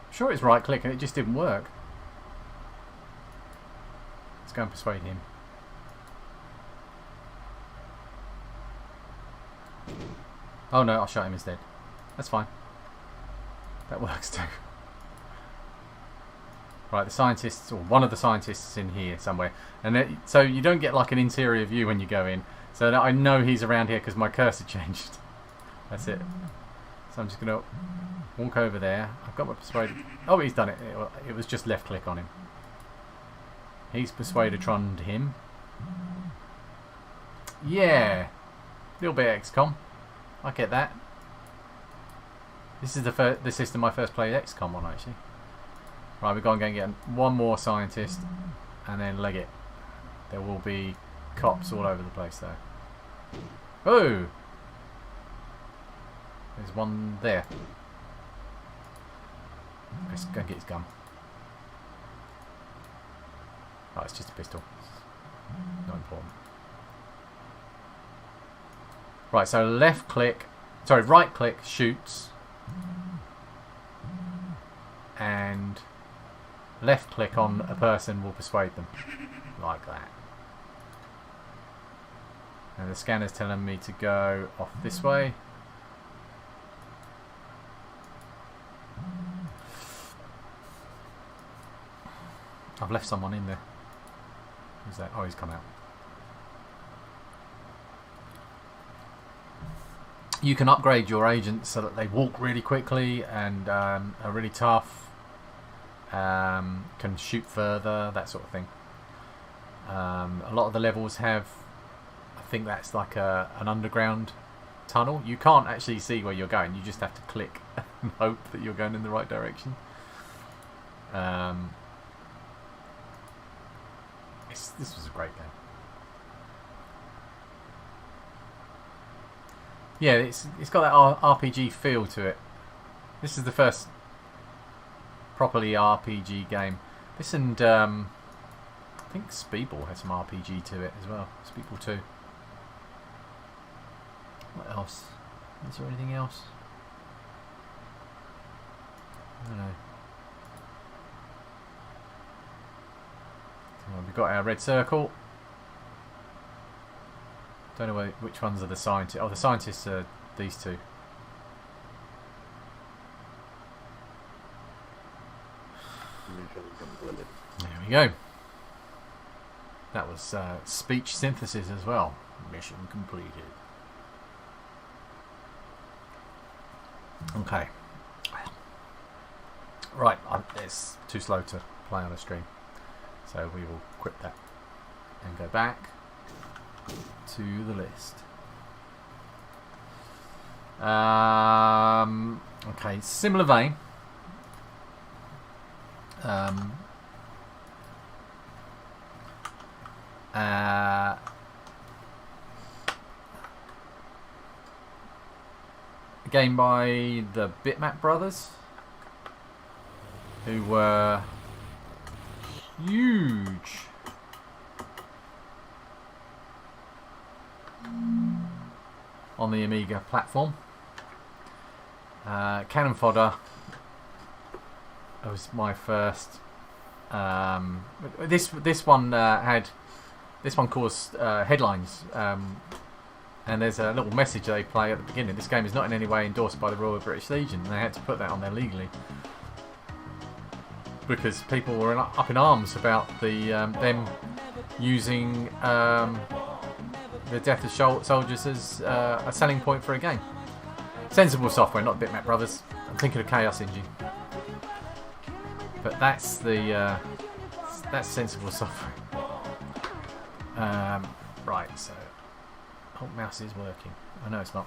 I'm sure it's right click and it just didn't work. Let's go and persuade him. Oh no, I'll shot him instead. That's fine. That works too. Right, the scientists, or one of the scientists is in here somewhere. And so you don't get like an interior view when you go in. So that I know he's around here because my cursor changed. That's it. So I'm just going to walk over there. I've got my persuader. Oh, he's done it. It was just left click on him. He's Persuadatroned him. Yeah. Little bit XCOM. I get that. This is the system I first played XCOM on, actually. Right, we've got to go and get one more scientist and then leg it. There will be cops all over the place though. Oh! There's one there. Let's go and get his gun. Oh, it's just a pistol. Not important. Right, so left click, sorry, right click shoots, and left click on a person will persuade them, like that. And the scanner's telling me to go off this way. I've left someone in there. Who's that? Oh, he's come out. You can upgrade your agents so that they walk really quickly and are really tough, can shoot further, that sort of thing. A lot of the levels have, I think that's like an underground tunnel. You can't actually see where you're going, you just have to click and hope that you're going in the right direction. This was a great game. Yeah, it's got that RPG feel to it. This is the first properly RPG game. This and I think Speedball has some RPG to it as well. Speedball 2. What else? Is there anything else? I don't know. Well, we've got our red circle. Don't know which ones are the scientists. Oh, the scientists are these two. There we go. That was speech synthesis as well. Mission completed. Okay. Right, it's too slow to play on a stream. So we will quit that and go back to the list. Okay, similar vein. A game by the Bitmap brothers, who were huge on the Amiga platform. Cannon Fodder was my first. This one caused headlines, and there's a little message they play at the beginning. This game is not in any way endorsed by the Royal British Legion. And they had to put that on there legally because people were up in arms about them using the death of soldiers as a selling point for a game. Sensible Software, not Bitmap Brothers. I'm thinking of Chaos Engine, but that's Sensible Software. Right, so mouse is working. I know it's not.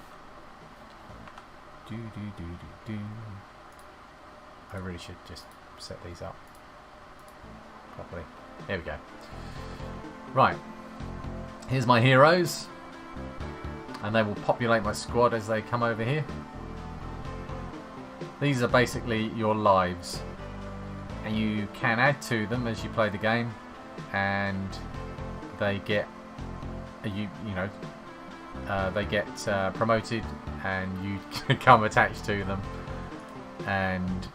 I really should just set these up properly. There we go. Right, here's my heroes, and they will populate my squad as they come over here. These are basically your lives, and you can add to them as you play the game, and they get they get promoted, and you become attached to them, and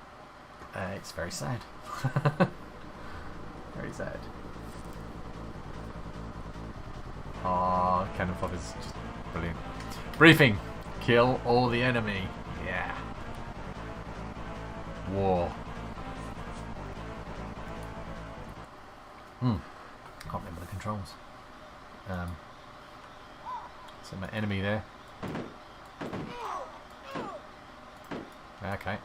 it's very sad. Very sad. Ah, Cannon Fodder's just brilliant. Briefing: kill all the enemy. Yeah. War. Can't remember the controls. So my enemy there. Okay.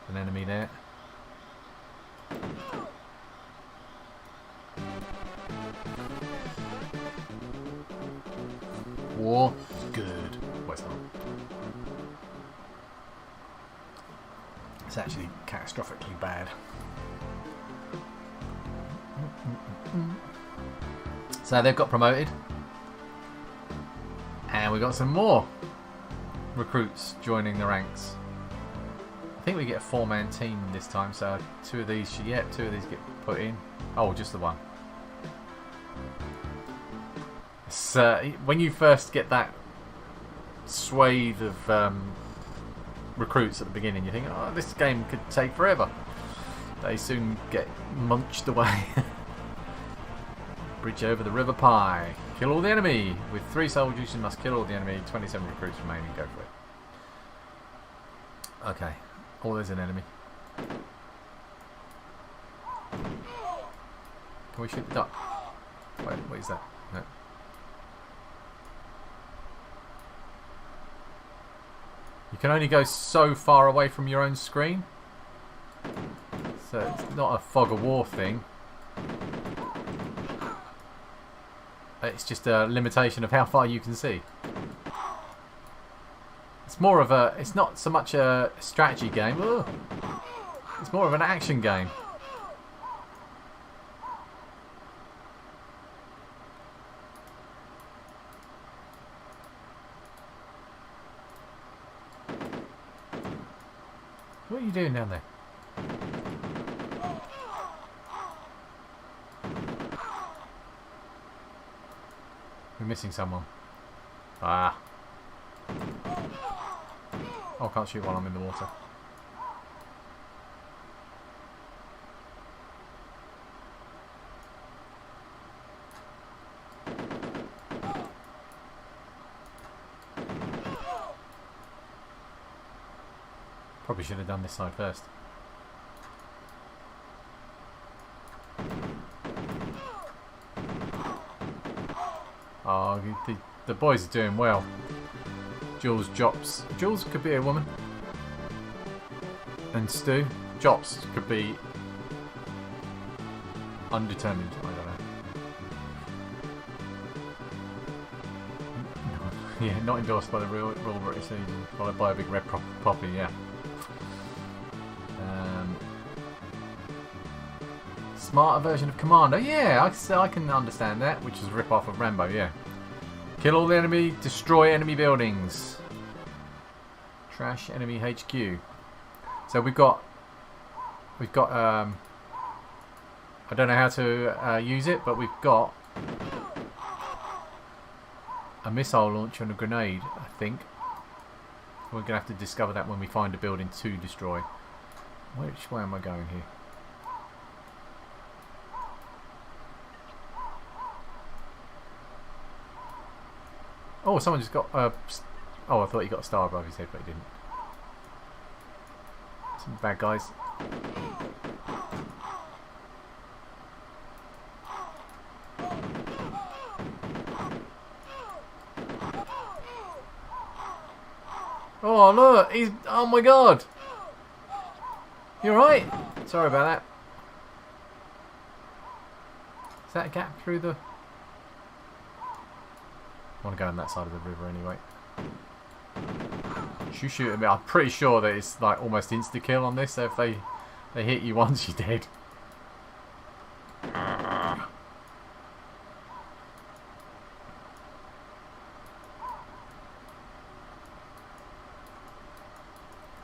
An enemy there. War. Good. Well, it's not. It's actually catastrophically bad. So they've got promoted. we got some more recruits joining the ranks. I think we get a 4-man team this time, so two of these get put in. Oh, just the one. So when you first get that swathe of recruits at the beginning, you think, oh, this game could take forever. They soon get munched away. Bridge over the River Pie. Kill all the enemy. With 3 soldiers, you must kill all the enemy. 27 recruits remaining. Go for it. Okay. Oh, there's an enemy. Can we shoot the duck? Wait, what is that? No. You can only go so far away from your own screen. So it's not a fog of war thing. It's just a limitation of how far you can see. It's more of a... It's not so much a strategy game. Ugh. It's more of an action game. What are you doing down there? We're missing someone. Ah. Oh, I can't shoot while I'm in the water. Probably should have done this side first. Oh, the boys are doing well. Jules, Jops. Jules could be a woman. And Stu. Jops could be undetermined. I don't know. No. Yeah, not endorsed by the Royal British Legion. Followed by a big red poppy, yeah. Smarter version of Commando. Yeah, I can understand that. Which is a rip-off of Rambo, yeah. Kill all the enemy, destroy enemy buildings. Trash enemy HQ. So we've got I don't know how to use it, but we've got a missile launcher and a grenade, I think. We're going to have to discover that when we find a building to destroy. Which way am I going here? Oh, someone just got oh, I thought he got a star above his head, but he didn't. Some bad guys. Oh, look! He's... Oh my god! You alright? Sorry about that. Is that a gap through the... I want to go on that side of the river anyway. Shoot at me. I'm pretty sure that it's like almost insta kill on this. So if they hit you once, you're dead.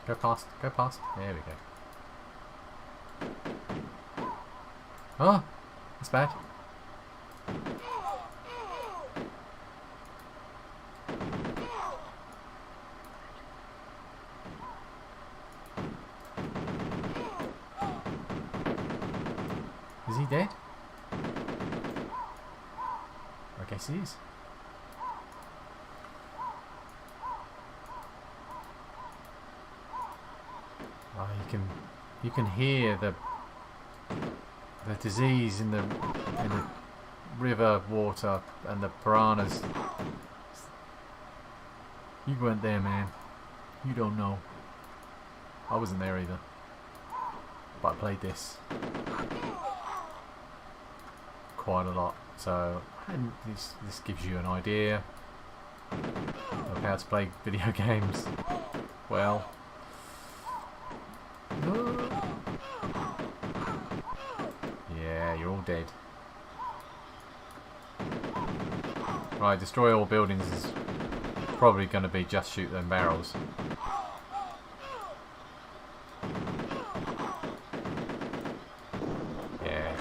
Go past. Go past. There we go. Oh, that's bad. Is he dead? I guess he is. Oh, you can hear the disease in the river water and the piranhas. You weren't there, man. You don't know. I wasn't there either. But I played this quite a lot, so this gives you an idea of how to play video games well. Yeah, you're all dead. Right, destroy all buildings is probably going to be just shoot them barrels. Yeah.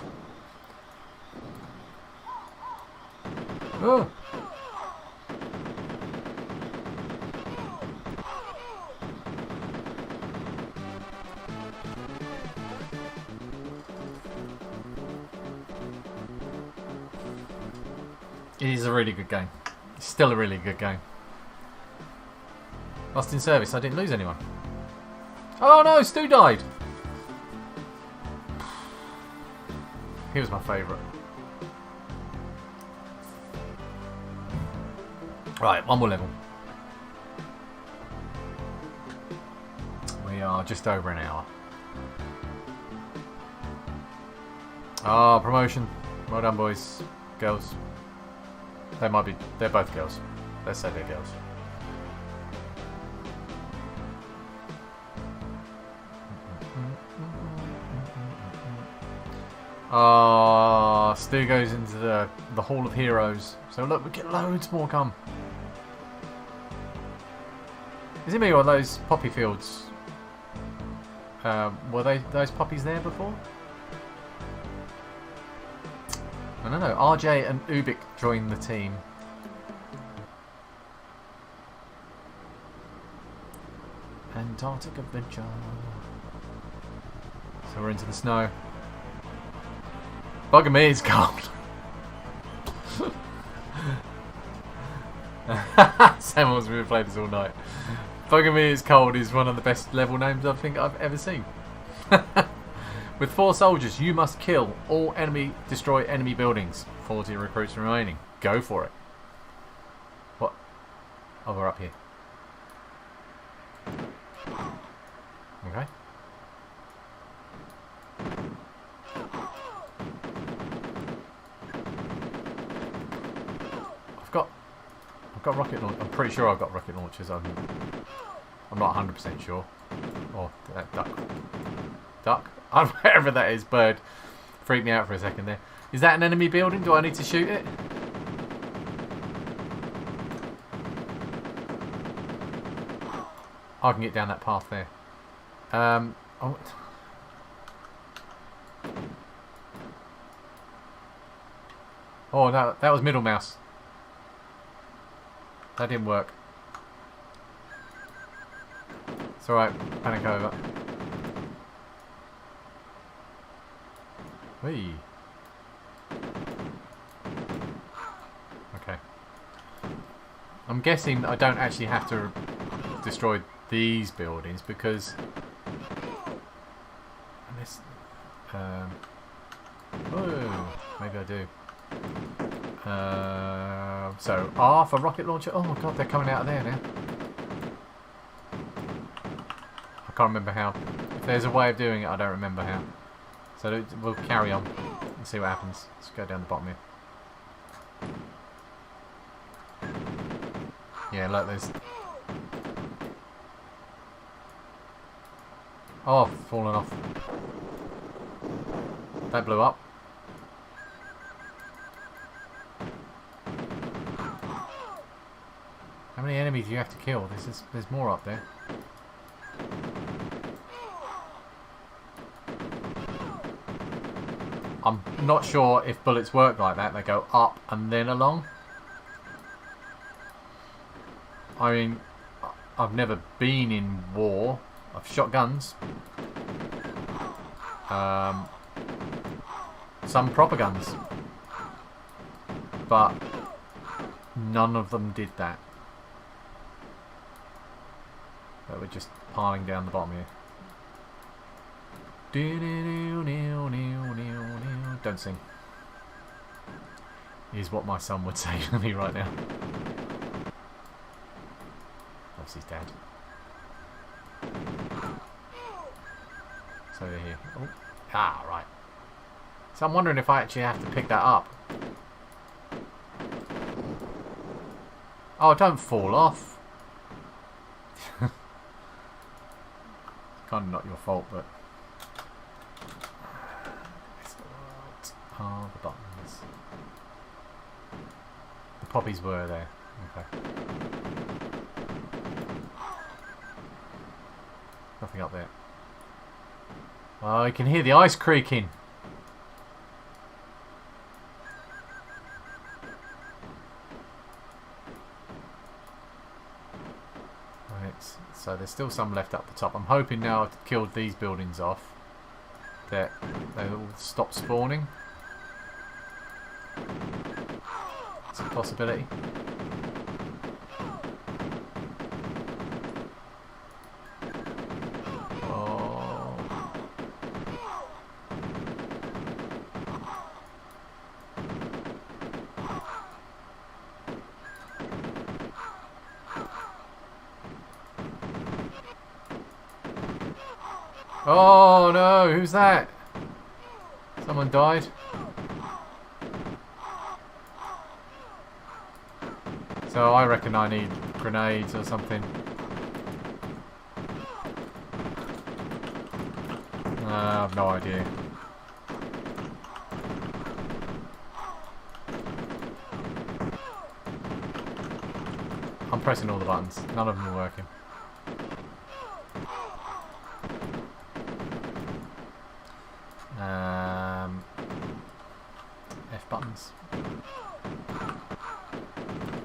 Oh! It is a really good game. It's still a really good game. Lost in service. I didn't lose anyone. Oh no, Stu died. He was my favourite. Right, one more level. We are just over an hour. Ah, promotion. Well done, boys. Girls. They might be. They're both girls. Let's say they're girls. Stu goes into the Hall of Heroes. So look, we get loads more come. Is it me or those poppy fields? Were those poppies there before? I don't know. RJ and Ubik joined the team. Antarctic adventure. So we're into the snow. Bugger me, it's cold. Samuel's been playing this all night. Bugger me, it's cold is one of the best level names I think I've ever seen. With 4 soldiers, you must kill all enemy, destroy enemy buildings. 40 recruits remaining. Go for it. What? Oh, we're up here. Okay. I've got rocket launch. I'm pretty sure I've got rocket launchers. I'm not 100% sure. Oh, that duck. Duck? Whatever that is, bird. Freaked me out for a second there. Is that an enemy building? Do I need to shoot it? I can get down that path there. Oh, that was middle mouse. That didn't work. It's alright. Panic over. Whee. Okay. I'm guessing I don't actually have to destroy these buildings because this. Oh, maybe I do. So R for rocket launcher. Oh my god, they're coming out of there now. I can't remember how. If there's a way of doing it, I don't remember how. So we'll carry on and see what happens. Let's go down the bottom here. Yeah, look, there's. Oh, fallen off. That blew up. How many enemies do you have to kill? There's more up there. I'm not sure if bullets work like that. They go up and then along. I mean, I've never been in war. I've shot guns. Some proper guns. But none of them did that. But we're just piling down the bottom here. Don't sing. Is what my son would say to me right now. Obviously he's dead. So they're here. Oh. Ah, right. So I'm wondering if I actually have to pick that up. Oh, don't fall off. Kind of not your fault, but... What are the buttons? The poppies were there. Okay. nothing up there. Oh, you can hear the ice creaking. Right, so there's still some left up the top. I'm hoping now I've killed these buildings off that they will stop spawning. It's a possibility. Oh no, who's that? Someone died. So I reckon I need grenades or something. I have no idea. I'm pressing all the buttons. None of them are working. F buttons.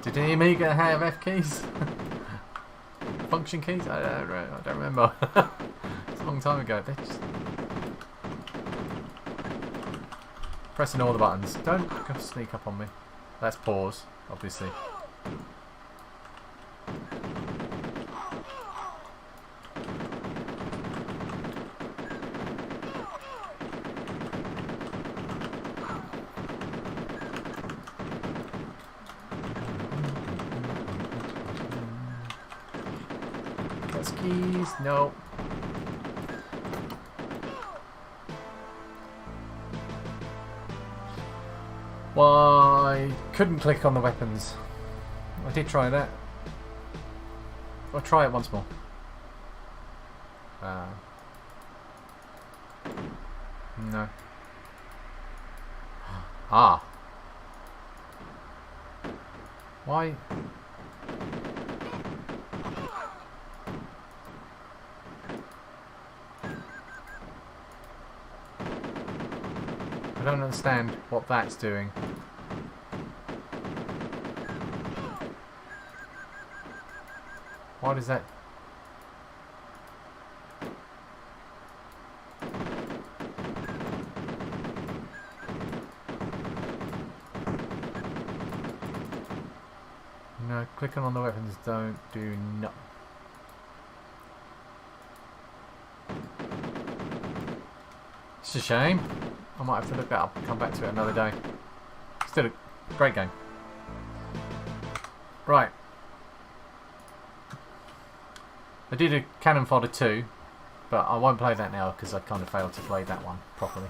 Did the AMIGA have F keys? Function keys? I don't remember. It's a long time ago. They're just pressing all the buttons. Don't go sneak up on me. That's pause, obviously. Keys, no. Well, I couldn't click on the weapons. I did try that. I'll try it once more. No. Ah. Why? I don't understand what that's doing. Why does that... No, clicking on the weapons don't do nothing. It's a shame. I might have to look that up and come back to it another day. Still a great game. Right. I did a Cannon Fodder 2, but I won't play that now because I kind of failed to play that one properly.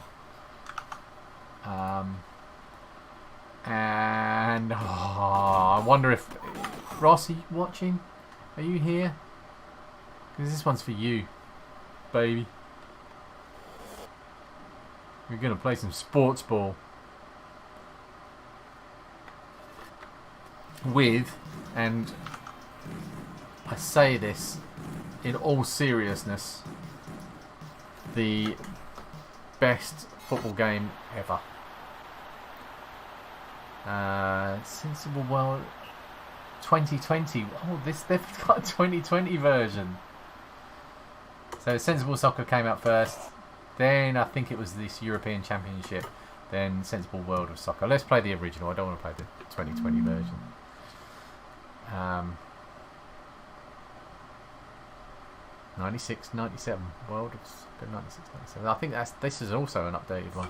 And I wonder if... Ross, are you watching? Are you here? Because this one's for you, baby. We're going to play some sports ball with, and I say this in all seriousness, the best football game ever. Sensible World 2020. Oh, they've got a 2020 version. So Sensible Soccer came out first. Then I think it was this European Championship. Then Sensible World of Soccer. Let's play the original. I don't want to play the 2020 version. 96, 97. World of Soccer 96, 97. I think this is also an updated one.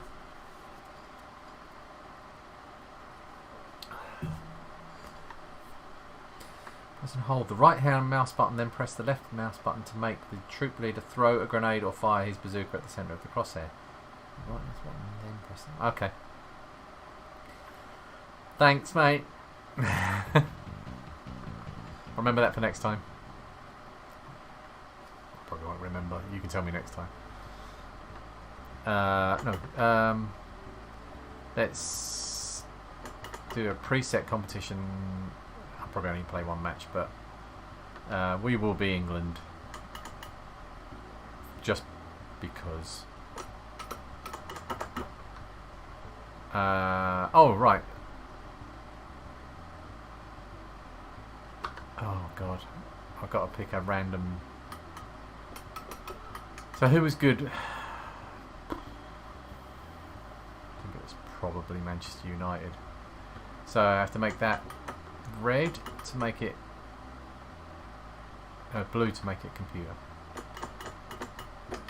Press and hold the right hand mouse button, then press the left mouse button to make the troop leader throw a grenade or fire his bazooka at the centre of the crosshair. Right mouse button, then press it. Okay. Thanks, mate. Remember that for next time. Probably won't remember. You can tell me next time. Let's do a preset competition. I'll probably only play one match, but we will be England. just because. Oh, right. Oh, God. I've got to pick a random... So who was good? I think it was probably Manchester United. So I have to make that red to make it... blue to make it computer.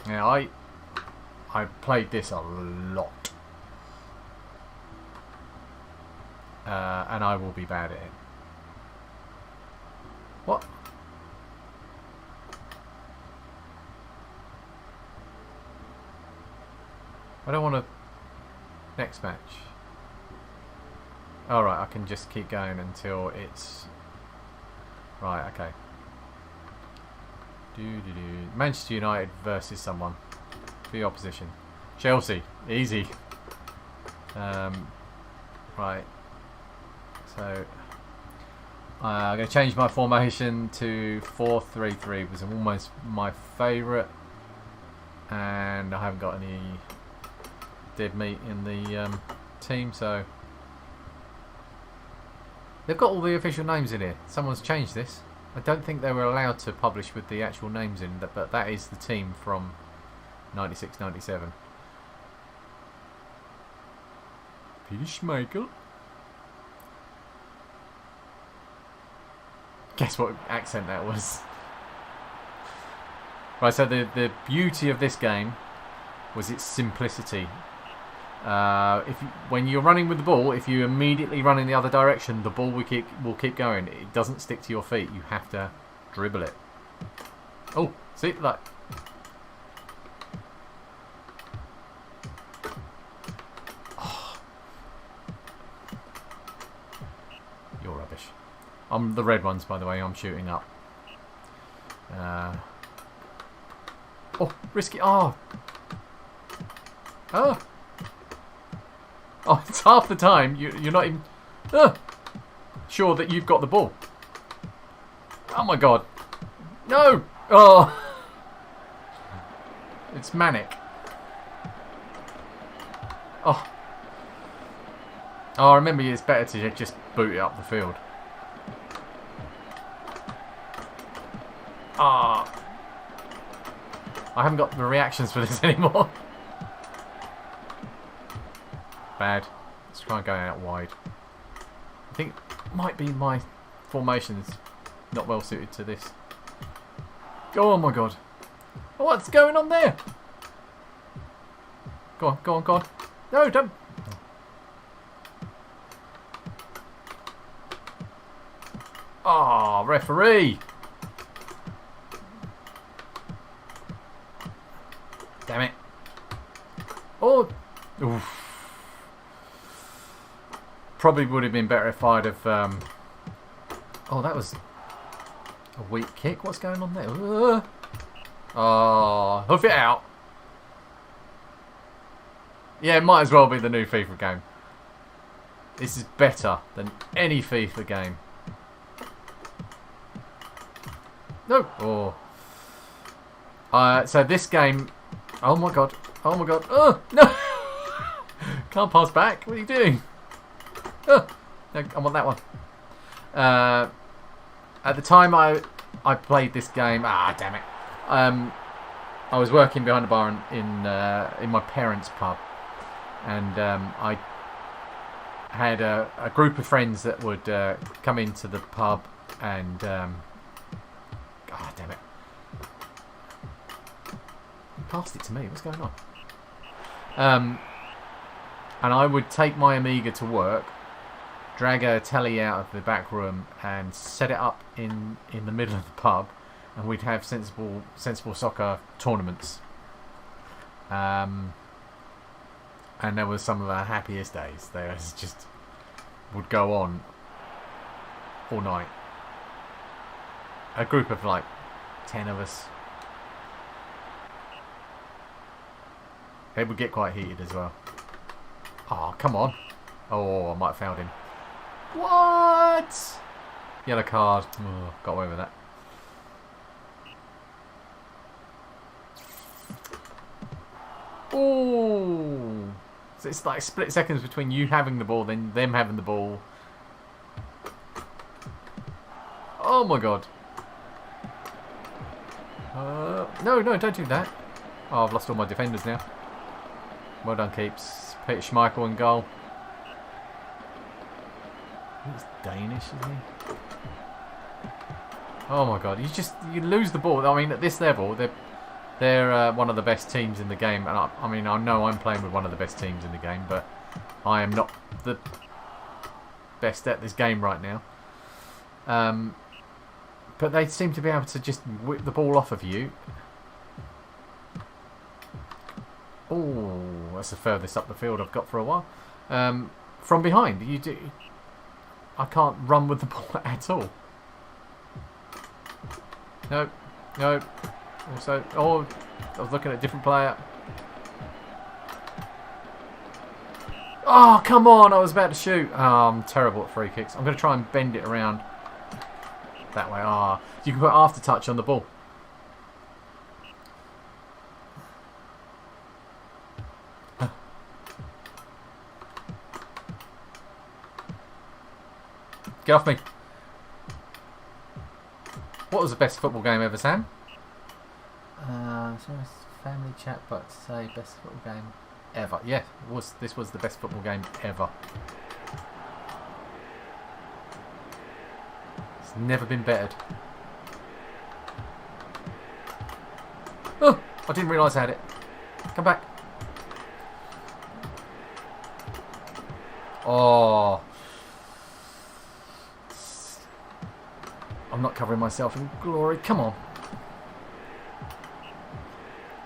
Now, I played this a lot. And I will be bad at it. What? I don't want to... Next match. Alright, I can just keep going until it's... Right, okay. Manchester United versus someone. The opposition. Chelsea. Easy. Right. So... I'm going to change my formation to 4-3-3. It was almost my favourite. And I haven't got any dead meat in the team, so... They've got all the official names in here. Someone's changed this. I don't think they were allowed to publish with the actual names in, but that is the team from 96-97. Peter Schmeichel. Guess what accent that was. Right, so the beauty of this game was its simplicity. When you're running with the ball, if you immediately run in the other direction, the ball will keep going. It doesn't stick to your feet. You have to dribble it. Oh, see, like. Oh. You're rubbish. I'm the red ones, by the way. I'm shooting up. Oh, risky. Oh. Oh. Oh, it's half the time you're not even sure that you've got the ball. Oh my god. No! Oh! It's manic. Oh. Oh, remember it's better to just boot it up the field. Ah. I haven't got the reactions for this anymore. Bad. Let's try and go out wide. I think it might be my formation is not well suited to this. Oh my god. What's going on there? Go on, go on, go on. No, don't. Ah, referee. Damn it. Oh. Oof. Probably would have been better if I'd have... Oh, that was a weak kick. What's going on there? Oh, hoof it out. Yeah, it might as well be the new FIFA game. This is better than any FIFA game. No. Oh. So this game... Oh my god. Oh my god. Oh, no. Can't pass back. What are you doing? Oh, no, I want that one. At the time I played this game, damn it. I was working behind a bar in my parents' pub, and I had a group of friends that would come into the pub and damn it. You passed it to me. What's going on? And I would take my Amiga to work, drag a telly out of the back room and set it up in the middle of the pub, and we'd have sensible soccer tournaments. And there was some of our happiest days. They just would go on all night. A group of like 10 of us. It would get quite heated as well. Oh, come on. Oh, I might have fouled him. What? Yellow card. Oh, got away with that. Ooh. So it's like split seconds between you having the ball, then them having the ball. Oh my god. No, don't do that. Oh, I've lost all my defenders now. Well done, keeps. Peter Schmeichel in goal. He's Danish, isn't he? Oh my god, you lose the ball. I mean, at this level, they're one of the best teams in the game, and I mean, I know I'm playing with one of the best teams in the game, but I am not the best at this game right now. But they seem to be able to just whip the ball off of you. Oh, that's the furthest up the field I've got for a while. From behind, I can't run with the ball at all. No. Also, I was looking at a different player. Oh, come on, I was about to shoot. Oh, I'm terrible at free kicks. I'm going to try and bend it around that way. Ah, you can put after touch on the ball. Get off me. What was the best football game ever, Sam? Family chat, but say best football game ever. Yeah, this was the best football game ever. It's never been bettered. Oh, I didn't realise I had it. Come back. Oh. I'm not covering myself in glory. Come on.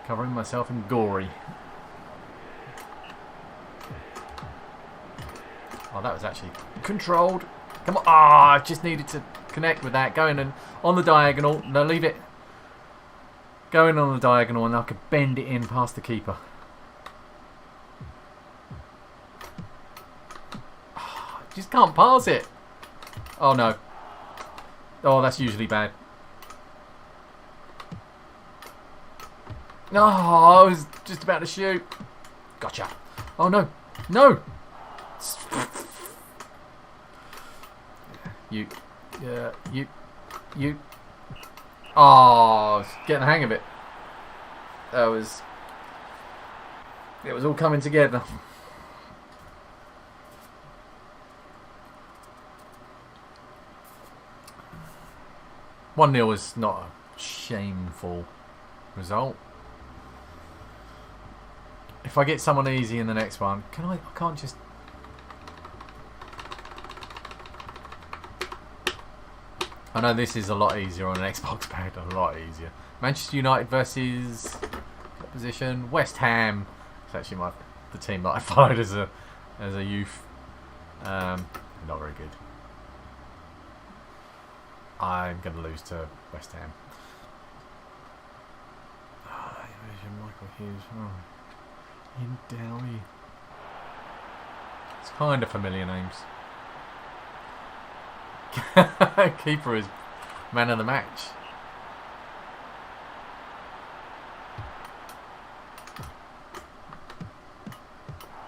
Covering myself in gory. Oh, that was actually controlled. Come on. Ah, I just needed to connect with that. Going and on the diagonal. No, leave it. Going on the diagonal, and I could bend it in past the keeper. Oh, just can't pass it. Oh no. Oh, that's usually bad. No, I was just about to shoot. Gotcha. Oh no. No. You. Oh, getting the hang of it. It was all coming together. One 0 is not a shameful result. If I get someone easy in the next one, I can't just. I know this is a lot easier on an Xbox pad, a lot easier. Manchester United versus opposition West Ham. It's actually the team that I followed as a youth. Not very good. I'm going to lose to West Ham. Michael Hughes. Oh. In Dowie. It's kind of familiar names. Keeper is man of the match.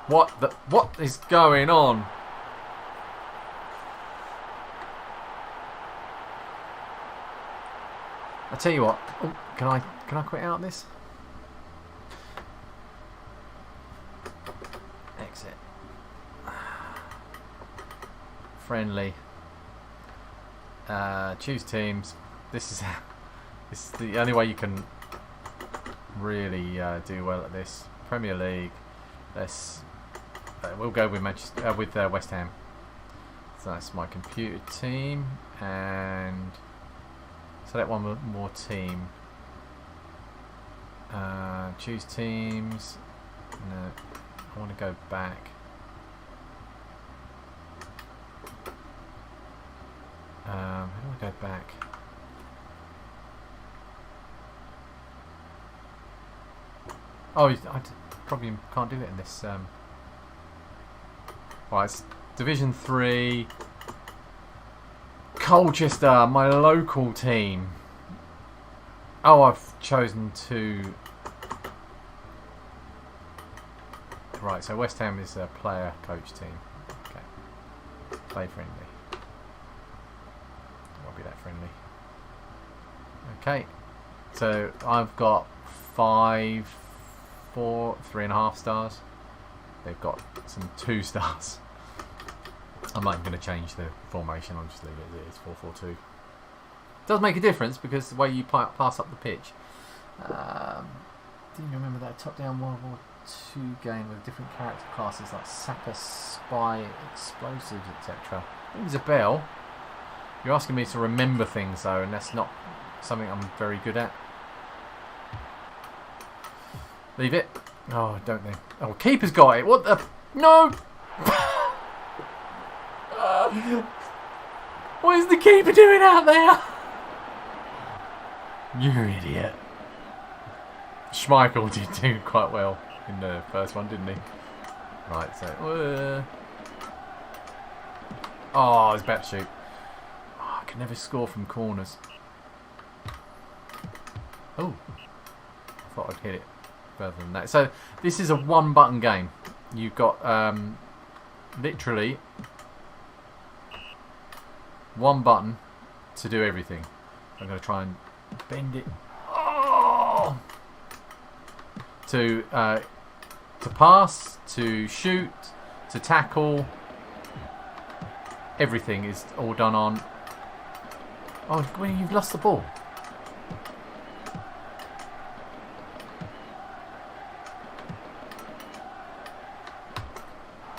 What is going on? I tell you what. Oh, can I quit out this? Exit. Friendly. Choose teams. This is the only way you can really do well at this. Premier League. We'll go with West Ham. So that's my computer team, and select one more team. Choose teams. No, I want to go back. How do I go back? Oh, I probably can't do it in this. Right, it's Division 3. Colchester, my local team. Oh, I've chosen to Right, so West Ham is a player coach team. Okay. Play friendly. Won't be that friendly. Okay. So I've got 5, 4, 3.5 stars. They've got some 2 stars. I'm not going to change the formation. I'll just leave it as it is, 4-4-2. Does make a difference because the way you pass up the pitch. Do you remember that top-down World War II game with different character classes like Sapper, Spy, Explosives, etc.? Rings a bell. You're asking me to remember things though, and that's not something I'm very good at. Leave it. Oh, don't they? Oh, keeper's got it. What the? No! What is the keeper doing out there? You idiot. Schmeichel did do quite well in the first one, didn't he? Right, so... oh, I was about to shoot. Oh, I can never score from corners. Oh. I thought I'd hit it further than that. So, this is a one-button game. You've got, literally... one button to do everything. I'm going to try and bend it. Oh! To pass, to shoot, to tackle. Everything is all done on. Oh, when you've lost the ball.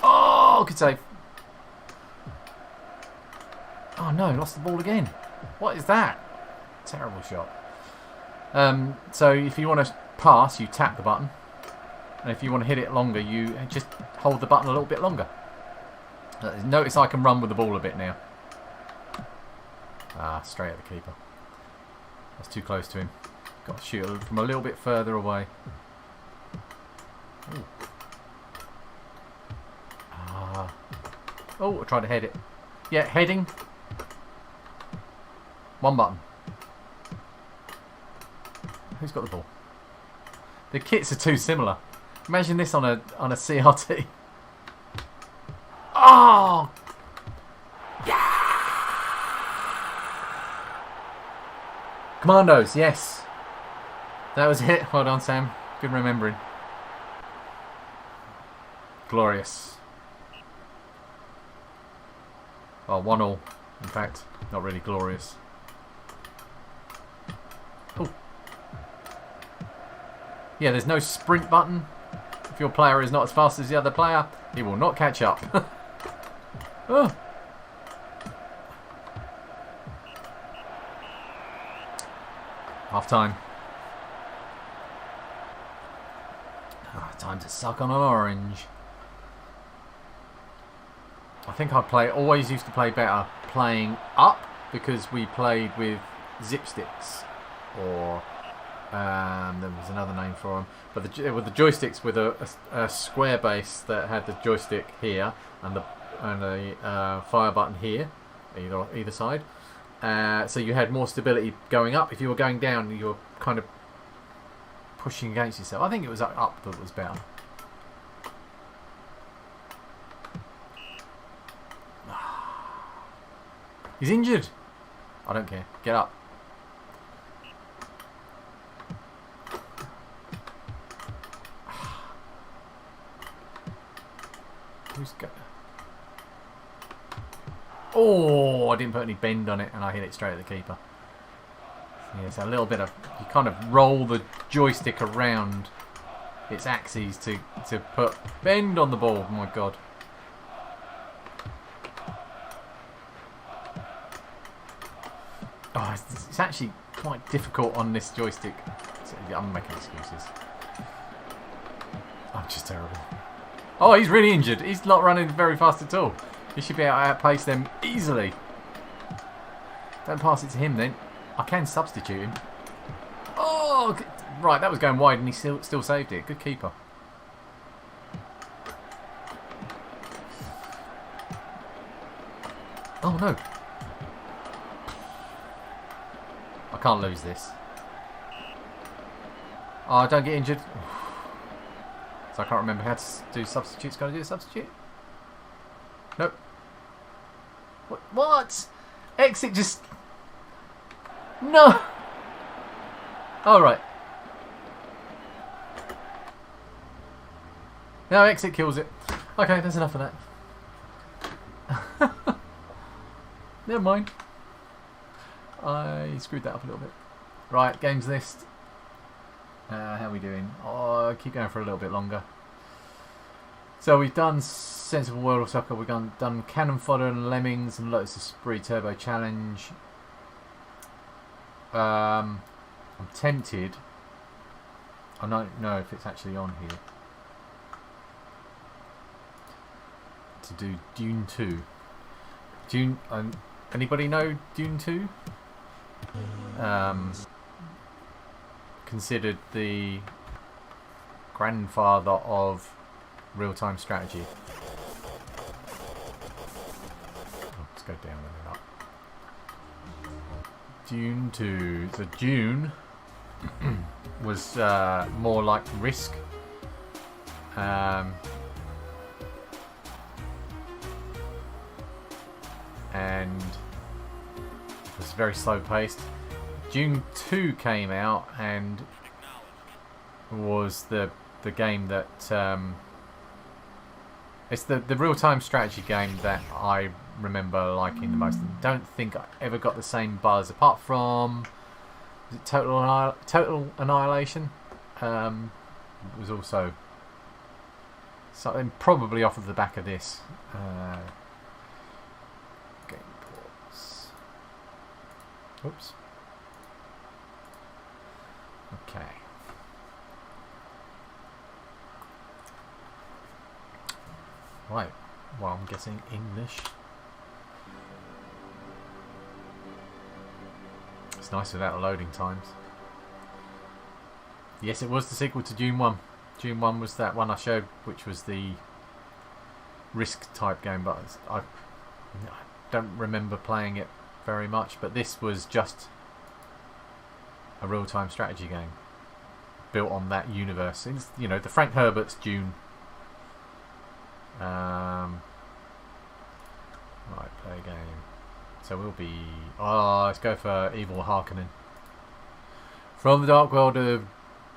Oh, good save. Oh no, lost the ball again. What is that? Terrible shot. So if you want to pass, you tap the button. And if you want to hit it longer, you just hold the button a little bit longer. Notice I can run with the ball a bit now. Ah, straight at the keeper. That's too close to him. Got to shoot from a little bit further away. Ooh. Ah. Oh, I tried to head it. Yeah, heading. One button. Who's got the ball? The kits are too similar. Imagine this on a CRT. Oh! Yeah! Commandos, yes. That was it. Well done, Sam. Good remembering. Glorious. Oh, 1-1. In fact, not really glorious. Oh. Yeah, there's no sprint button. If your player is not as fast as the other player, he will not catch up. Oh. Half time. Time to suck on an orange. I think always used to play better playing up because we played with zip sticks, or there was another name for them. But with the joysticks with a square base that had the joystick here and the fire button here, either side. So you had more stability going up. If you were going down, you were kind of pushing against yourself. I think it was up that was better. He's injured. I don't care. Get up. Who's got? Oh, I didn't put any bend on it, and I hit it straight at the keeper. Yeah, it's a little bit of, you kind of roll the joystick around its axes to put bend on the ball. Oh my god. Oh, it's actually quite difficult on this joystick. I'm making excuses. I'm just terrible. Oh, he's really injured. He's not running very fast at all. He should be able to outpace them easily. Don't pass it to him then. I can substitute him. Oh, right, that was going wide and he still saved it. Good keeper. Oh no. I can't lose this. Oh, don't get injured. So I can't remember how to do substitutes. Can I do a substitute? Nope. What? Exit just... No! Alright. No, exit kills it. Okay, that's enough of that. Never mind. I screwed that up a little bit. Right, games list. How are we doing? Oh, I'll keep going for a little bit longer. So we've done Sensible World of Soccer, we've done Cannon Fodder and Lemmings and Lotus Esprit Turbo Challenge. I'm tempted. I don't know if it's actually on here. To do Dune 2. Dune. Anybody know Dune 2? Considered the grandfather of real-time strategy. Oh, let's go down and then up. Dune 2. So Dune was more like Risk. And was very slow paced. Dune 2 came out and was the game that it's the real-time strategy game that I remember liking the most. I don't think I ever got the same buzz apart from Total Annihilation. It was also something probably off of the back of this. Game ports. Oops. Okay. Right. Well, I'm guessing English. It's nice without loading times. Yes, it was the sequel to Dune 1. Dune 1 was that one I showed, which was the Risk type game, but I don't remember playing it very much. But this was just a real-time strategy game built on that universe. It's, you know, the Frank Herbert's Dune. Right, play a game. So we'll be... Oh, let's go for Evil Harkonnen. From the dark world of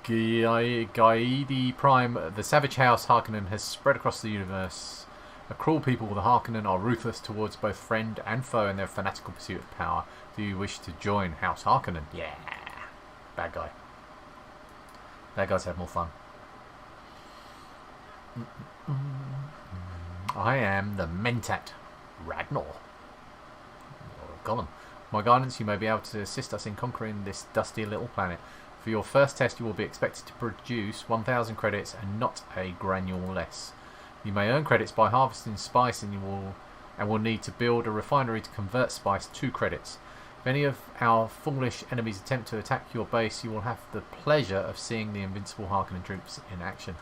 Gaidi Prime, the savage house Harkonnen has spread across the universe. A cruel people, the Harkonnen are ruthless towards both friend and foe in their fanatical pursuit of power. Do you wish to join House Harkonnen? Yeah. Bad guy. Bad guys have more fun. I am the Mentat Ragnar. Gollum. My guidance, you may be able to assist us in conquering this dusty little planet. For your first test, you will be expected to produce 1,000 credits and not a granule less. You may earn credits by harvesting spice, and will need to build a refinery to convert spice to credits. If any of our foolish enemies attempt to attack your base, you will have the pleasure of seeing the invincible Harkonnen troops in action.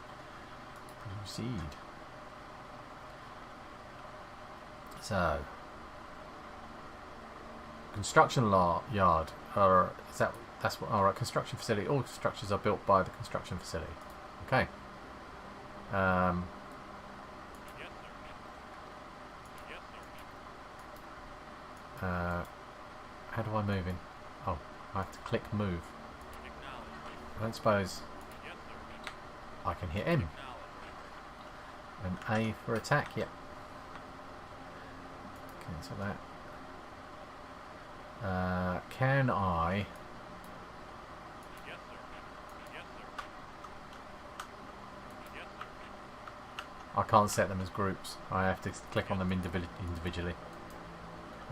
Proceed. So, construction yard. That's what? All right, construction facility. All structures are built by the construction facility. Okay. How do I move in? Oh, I have to click move. I don't suppose I can hit M. And A for attack, yep. Cancel that. Can I... I can't set them as groups. I have to click on them individually.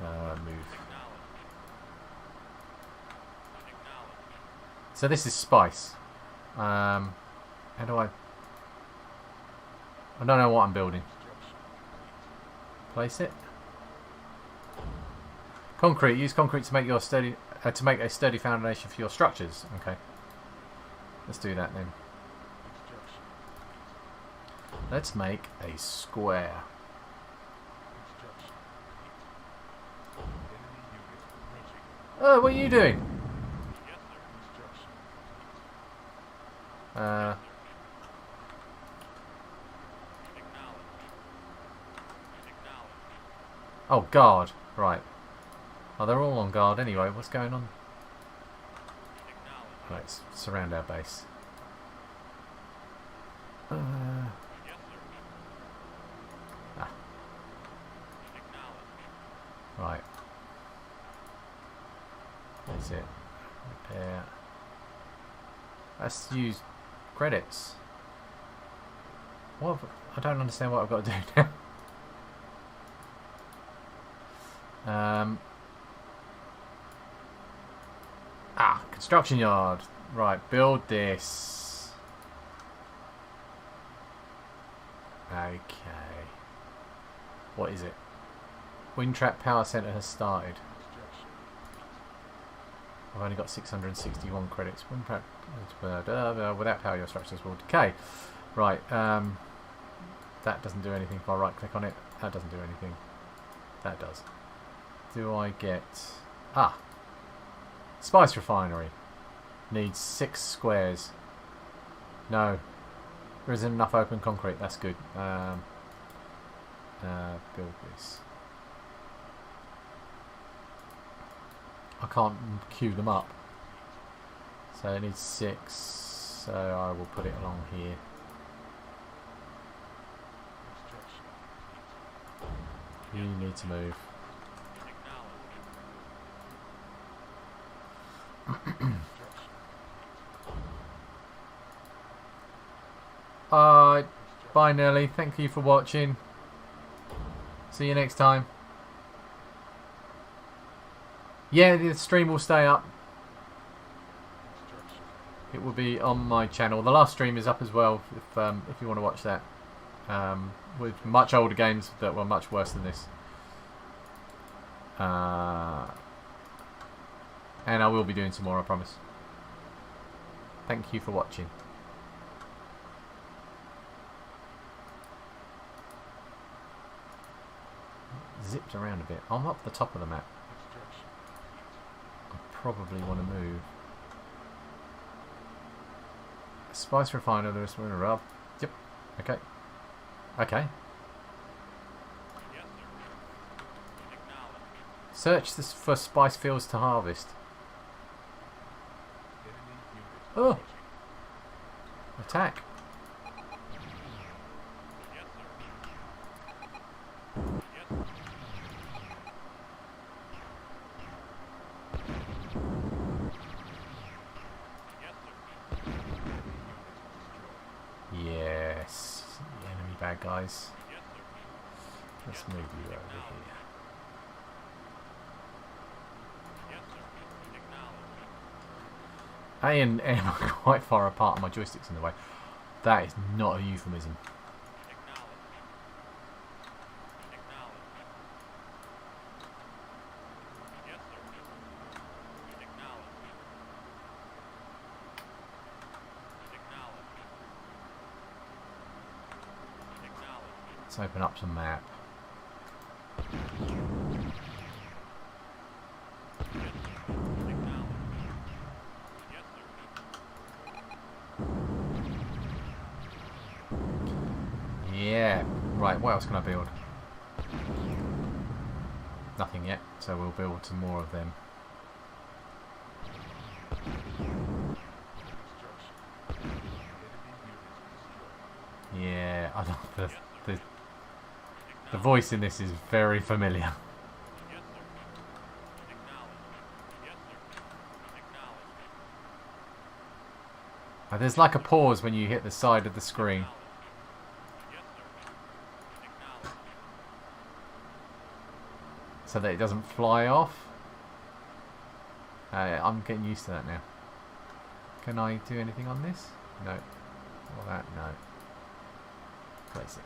Move. So this is spice. How do I don't know what I'm building. Place it. Concrete. Use concrete to make your a sturdy foundation for your structures. Okay. Let's do that then. Let's make a square. Oh, what are you doing? Oh, guard. Right. Oh, they're all on guard anyway. What's going on? Right, let's surround our base. Ah. Right. That's it. Repair. Let's use credits. What? I don't understand what I've got to do now. Construction yard. Right, build this. Okay. What is it? Wind trap power center has started. I've only got 661 credits. Wind trap without power, your structures will decay. Right. That doesn't do anything if I right click on it. That doesn't do anything. That does. Do I get... Spice refinery. Needs 6 squares. No. There isn't enough open concrete. That's good. Build this. I can't queue them up. So it needs 6. So I will put it along here. You need to move. Bye Nelly, thank you for watching. See you next time. Yeah, the stream will stay up. It will be on my channel. The last stream is up as well if you want to watch that. With much older games that were much worse than this. And I will be doing some more, I promise. Thank you for watching. Zipped around a bit. I'm up the top of the map. I probably want to move. Spice refiner, the rest of the rub. Yep. Okay. Okay. Search this for spice fields to harvest. Oh! Attack. Yes. The enemy bad guys. Let's move you over here. A and M are quite far apart and my joystick's in the way. That is not a euphemism. Let's open up some map. Yeah, right, what else can I build? Nothing yet, so we'll build some more of them. Yeah, I don't, the voice in this is very familiar. There's like a pause when you hit the side of the screen. So that it doesn't fly off. I'm getting used to that now. Can I do anything on this? No. Well, that, no. Place it.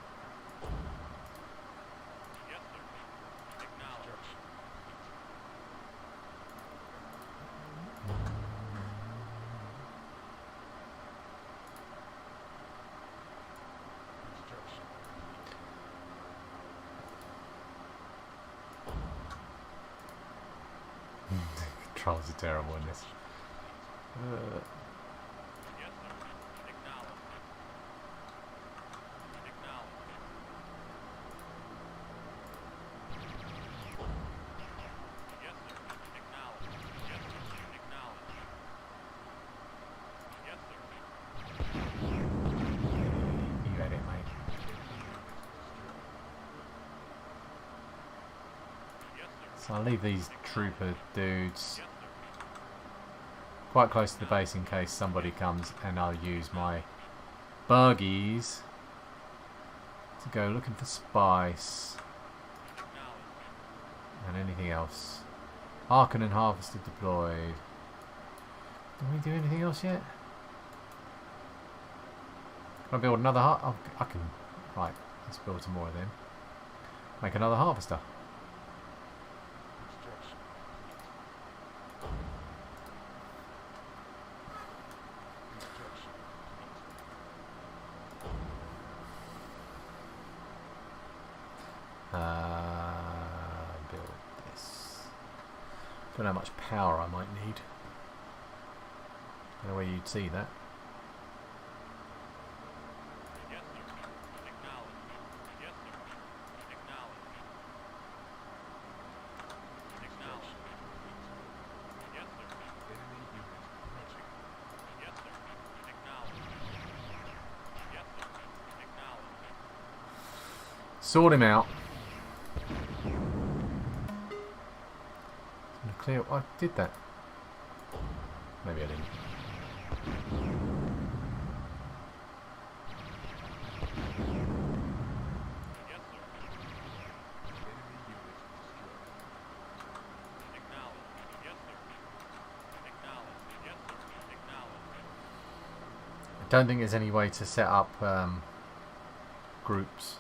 Controls are terrible in this. So I'll leave these trooper dudes quite close to the base in case somebody comes, and I'll use my buggies to go looking for spice and anything else. Harken and harvester deployed. Did we do anything else yet? Can I build another oh, I can. Right, let's build some more of them. Make another harvester. Build this. Don't know how much power I might need. Don't know where you'd see that. Sort him out. Clear. I did that. Maybe I didn't. I don't think there's any way to set up groups.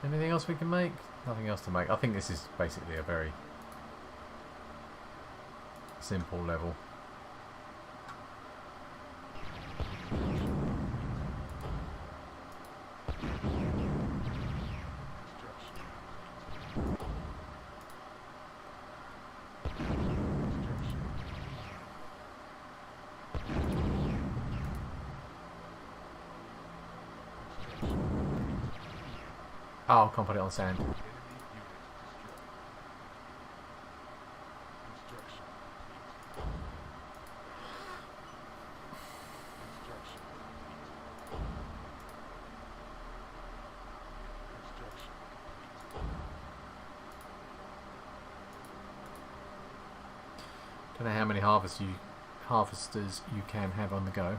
Anything else we can make? Nothing else to make. I think this is basically a very simple level. Oh, I can't put it on sand. Don't know how many harvesters you can have on the go.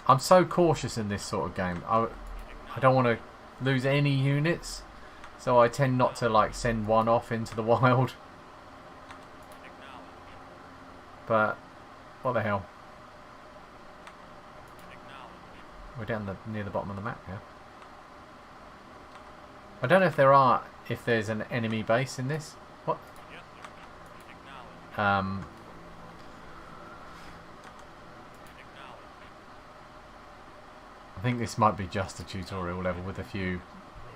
I'm so cautious in this sort of game. I don't want to lose any units, so I tend not to like send one off into the wild. But what the hell? We're down near the bottom of the map now. I don't know if there's an enemy base in this. What? I think this might be just a tutorial level with a few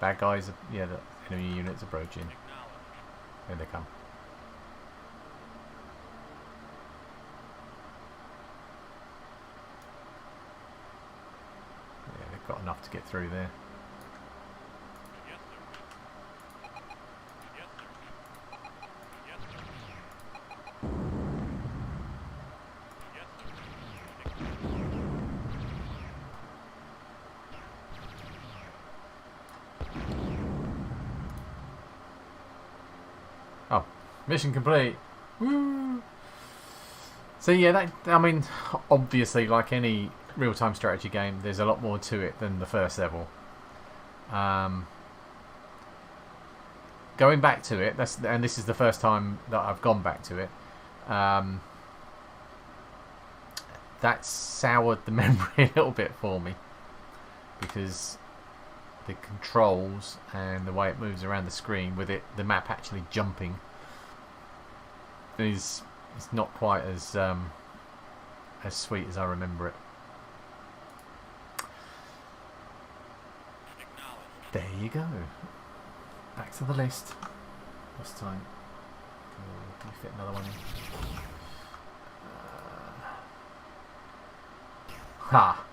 bad guys. Yeah, the enemy units approaching. Here they come. Yeah, they've got enough to get through there. Mission complete. Woo! So yeah, I mean, obviously, like any real-time strategy game, there's a lot more to it than the first level. Going back to it, and this is the first time that I've gone back to it. That soured the memory a little bit for me, because the controls and the way it moves around the screen with the map actually jumping is not quite as sweet as I remember it. There you go. Back to the list. What's time? Can we fit another one in? Ha!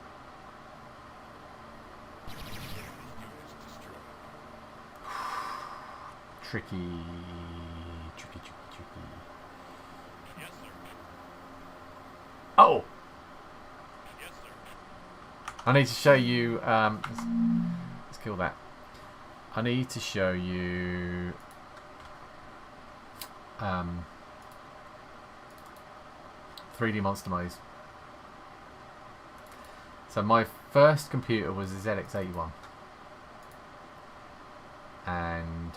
Tricky. Yes, sir. Oh! Yes, sir. I need to show you. Let's kill that. I need to show you. 3D Monster Maze. So my first computer was a ZX81, and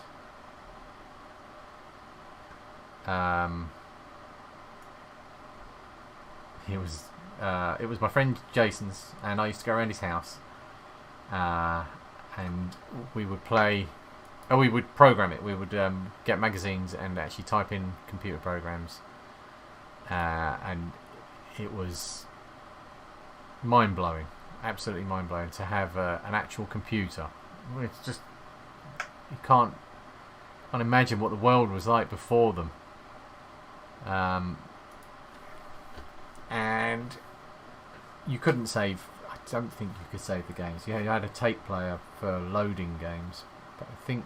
it was my friend Jason's, and I used to go around his house, and we would play. Oh, we would program it. We would get magazines and actually type in computer programs, and it was mind-blowing, absolutely mind-blowing to have an actual computer. It's just, you can't imagine what the world was like before them. And you couldn't save. I don't think you could save the games. You had a tape player for loading games, but I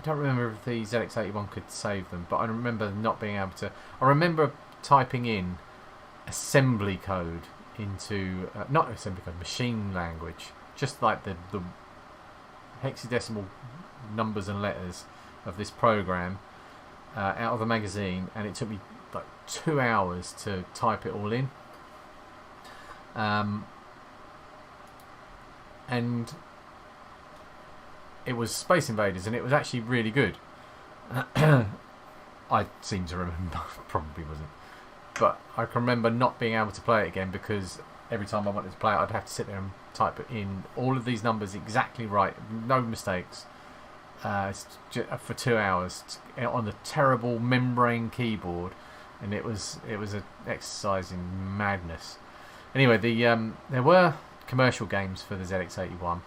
don't remember if the ZX81 could save them, but I remember not being able to. I remember typing in assembly code into not assembly code, machine language, just like the hexadecimal numbers and letters of this program out of a magazine, and it took me like 2 hours to type it all in. And it was Space Invaders, and it was actually really good. I seem to remember, probably wasn't, but I can remember not being able to play it again because every time I wanted to play it, I'd have to sit there and type in all of these numbers exactly right, no mistakes, for 2 hours on the terrible membrane keyboard, and it was an exercise in madness. Anyway, there were commercial games for the ZX81,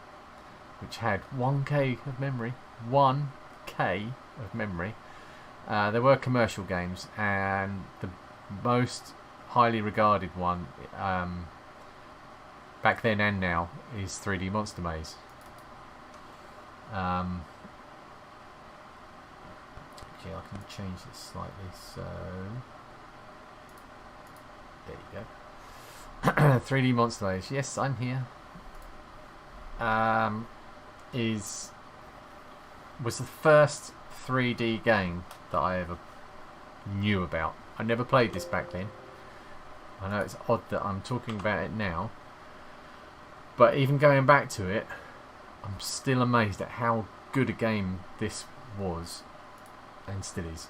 which had 1K of memory. 1K of memory. There were commercial games, and the most highly regarded one back then and now is 3D Monster Maze. Actually, I can change this slightly, so there you go. 3D Monster Maze. Yes, I'm here. Was the first 3D game that I ever knew about. I never played this back then. I know it's odd that I'm talking about it now, but even going back to it, I'm still amazed at how good a game this was, and still is.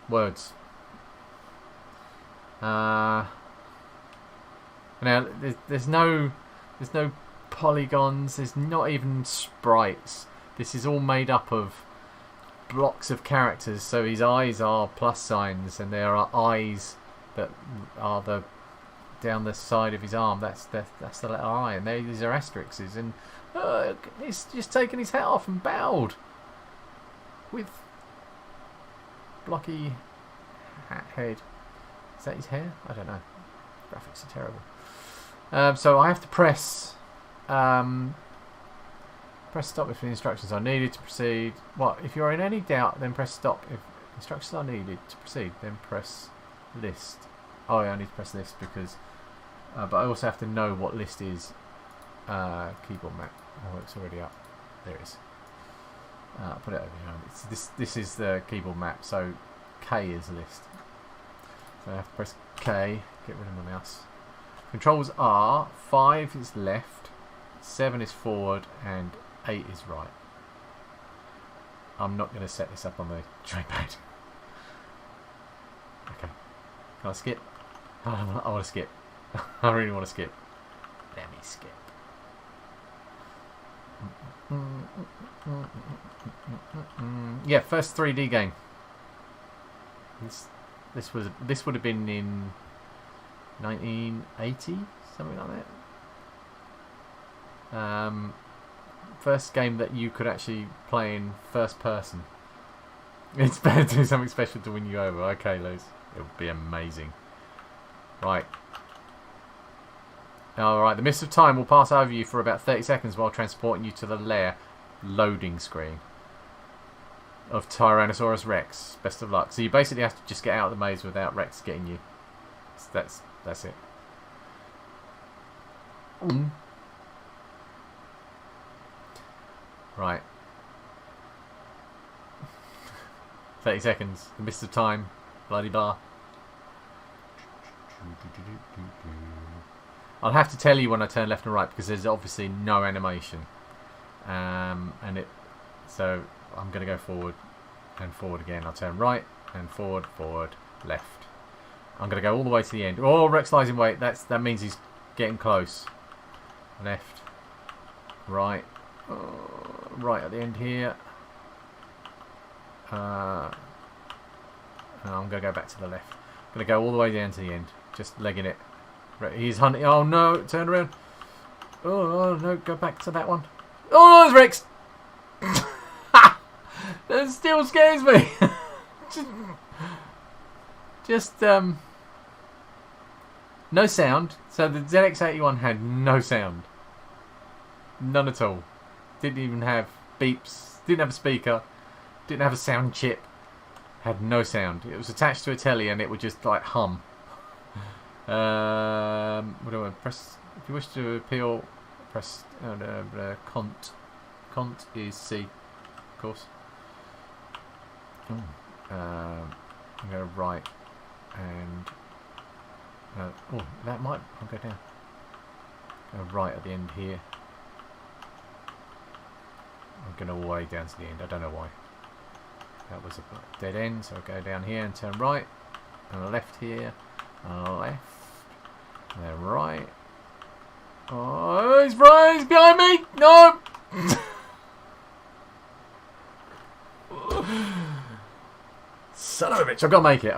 Words. Now there's no polygons. There's not even sprites. This is all made up of blocks of characters. So his eyes are plus signs, and there are eyes that are down the side of his arm. That's the letter I, and these are asterisks. And he's just taken his hat off and bowed with blocky hat head. Is that his hair? I don't know. Graphics are terrible. So I have to press stop if the instructions are needed to proceed. What? If you're in any doubt, then press stop. If instructions are needed to proceed, then press list. Oh, yeah, I need to press list because... but I also have to know what list is. Keyboard map. Oh, it's already up. There it is. I'll put it over here. This is the keyboard map, so K is list. So I have to press K, get rid of my mouse. Controls are 5 is left, 7 is forward, and 8 is right. I'm not going to set this up on the trackpad. Okay. Can I skip? I want to skip. I really want to skip. Let me skip. Yeah, first 3D game. This would have been in 1980, something like that. First game that you could actually play in first person. It's better to do something special to win you over. Okay, Luz. It would be amazing. Right. Alright, the mist of time will pass over you for about 30 seconds while transporting you to the lair loading screen of Tyrannosaurus Rex. Best of luck. So you basically have to just get out of the maze without Rex getting you. So that's it. Right. 30 seconds. The mist of time. Bloody blah. I'll have to tell you when I turn left and right because there's obviously no animation. So I'm going to go forward and forward again. I'll turn right and forward, forward, left. I'm going to go all the way to the end. Oh, Rex lies in wait. That means he's getting close. Left, right, right at the end here. I'm going to go back to the left. I'm going to go all the way down to the end. Just legging it. He's hunting. Oh no, turn around. Oh no, go back to that one. Oh no, there's Rex. That still scares me. just no sound. So the ZX81 had no sound. None at all. Didn't even have beeps. Didn't have a speaker. Didn't have a sound chip. Had no sound. It was attached to a telly and it would just like hum. What do I press? If you wish to appeal, press cont. Cont is C, of course. I'm going to right and that might. I'll go down. Go right at the end here. I'm going all the way down to the end. I don't know why. That was a dead end, so I'll go down here and turn right and left here. Left, and then right. Oh, he's right, he's behind me! No! Son of a bitch, I've got to make it.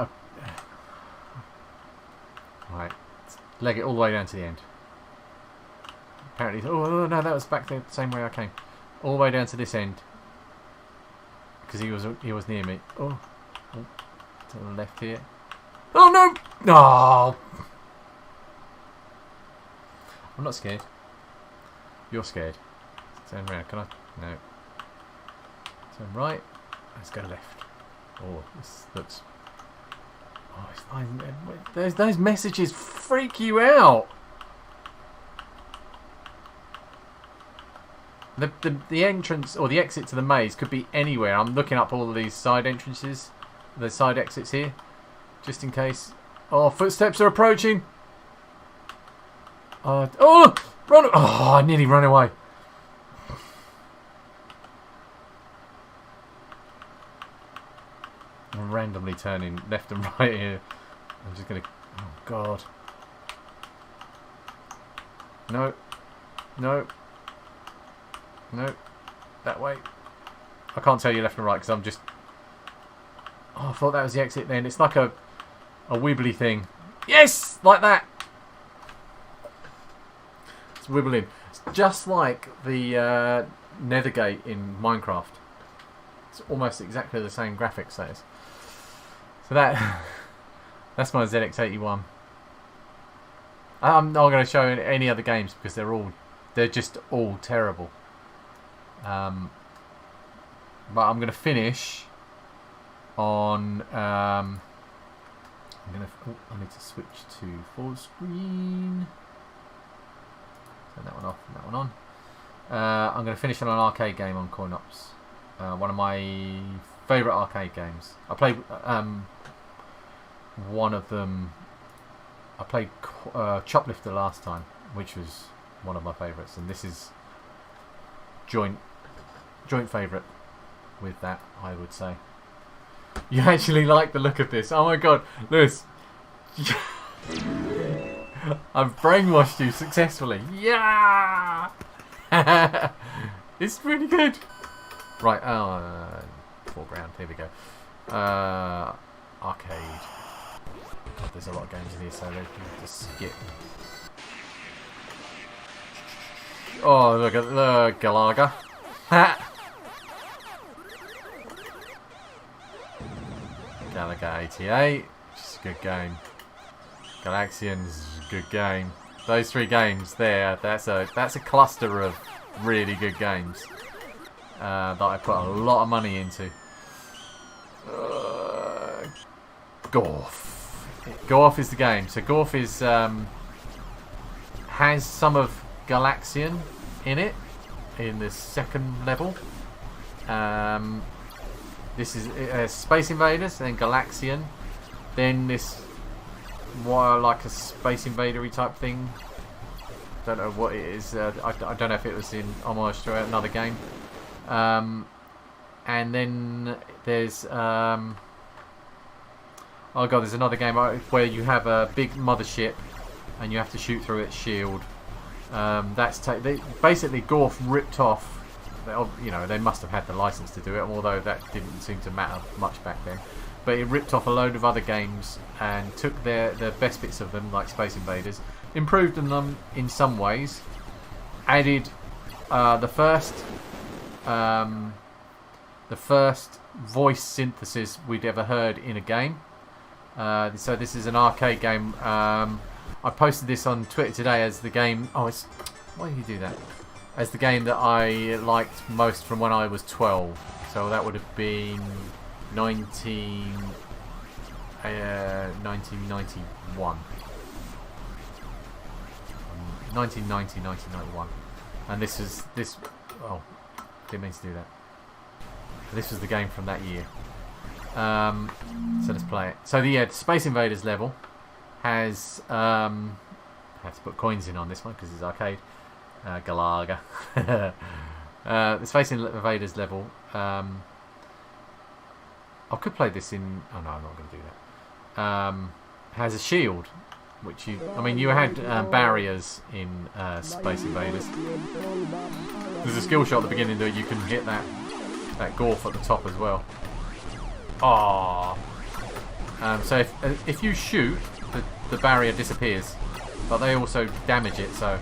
Right, leg it all the way down to the end. Apparently, oh no, that was back the same way I came. All the way down to this end. Because he was near me. Oh, to the left here. Oh no! No! I'm not scared. You're scared. Turn around, can I? No. Turn right. Let's go left. Oh, this looks. Oh, it's fine. Those messages freak you out. The entrance or the exit to the maze could be anywhere. I'm looking up all of these side entrances, the side exits here. Just in case. Oh, footsteps are approaching. Oh, run! Oh, I nearly ran away. I'm randomly turning left and right here. I'm just gonna. Oh God. No. No. No. That way. I can't tell you left and right because I'm just. Oh, I thought that was the exit then. It's like a wibbly thing. Yes! Like that! It's wibbling. It's just like the Nethergate in Minecraft. It's almost exactly the same graphics that is. So that's my ZX81. I'm not going to show any other games because they're just all terrible. But I'm going to finish on I need to switch to full screen. Turn that one off and that one on. I'm going to finish on an arcade game on CoinOps. One of my favourite arcade games. I played one of them. I played Choplifter last time, which was one of my favourites, and this is joint favourite with that, I would say. You actually like the look of this. Oh my God, Lewis. I've brainwashed you successfully. Yeah! It's really good. Right, foreground, here we go. Arcade. God, there's a lot of games in here, so they can just skip. Oh, look at the Galaga. Ha! Galaga 88, which is a good game. Galaxian is a good game. Those 3 games there, that's a cluster of really good games that I put a lot of money into. Gorf. Gorf is the game. So Gorf is has some of Galaxian in it in the second level. This is Space Invaders, then Galaxian, then this like a Space Invader-y type thing. Don't know what it is. I don't know if it was in homage to another game. And then there's oh god, there's another game where you have a big mothership and you have to shoot through its shield. Basically Gorf ripped off. You know, they must have had the license to do it, although that didn't seem to matter much back then. But it ripped off a load of other games and took the best bits of them, like Space Invaders, improved them in some ways, added the first voice synthesis we'd ever heard in a game. So this is an arcade game. I posted this on Twitter today as the game. Oh, it's why do you do that? As the game that I liked most from when I was 12. So that would have been 1991. And this. Oh, didn't mean to do that. This was the game from that year. So let's play it. So the Space Invaders level has. I have to put coins in on this one because it's arcade. Galaga. The Space Invaders level. I could play this in. Oh no, I'm not going to do that. Has a shield, which you had barriers in Space Invaders. There's a skill shot at the beginning that you can hit that Gorf at the top as well. So if you shoot, the barrier disappears, but they also damage it. So.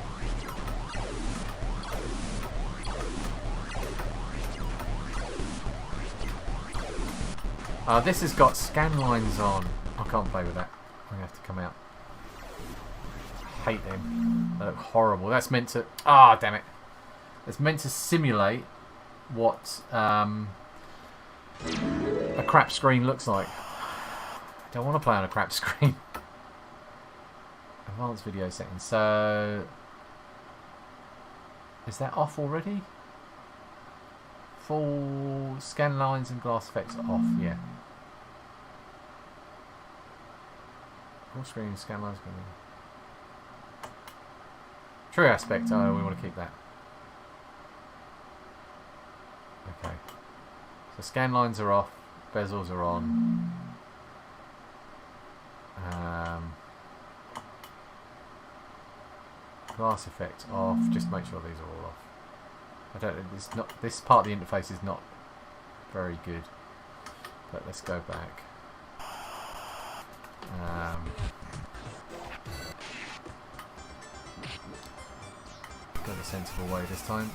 This has got scan lines on. I can't play with that. I'm going to have to come out. I hate them. They look horrible. That's meant to... damn it. It's meant to simulate what a crap screen looks like. I don't want to play on a crap screen. Advanced video settings. So... Is that off already? Full scan lines and glass effects are off, yeah. Full screen scan lines. True aspect, we want to keep that. Okay. So scan lines are off, bezels are on. Glass effect off, just make sure these are all off. This part of the interface is not very good, but let's go back. Go the sensible way this time.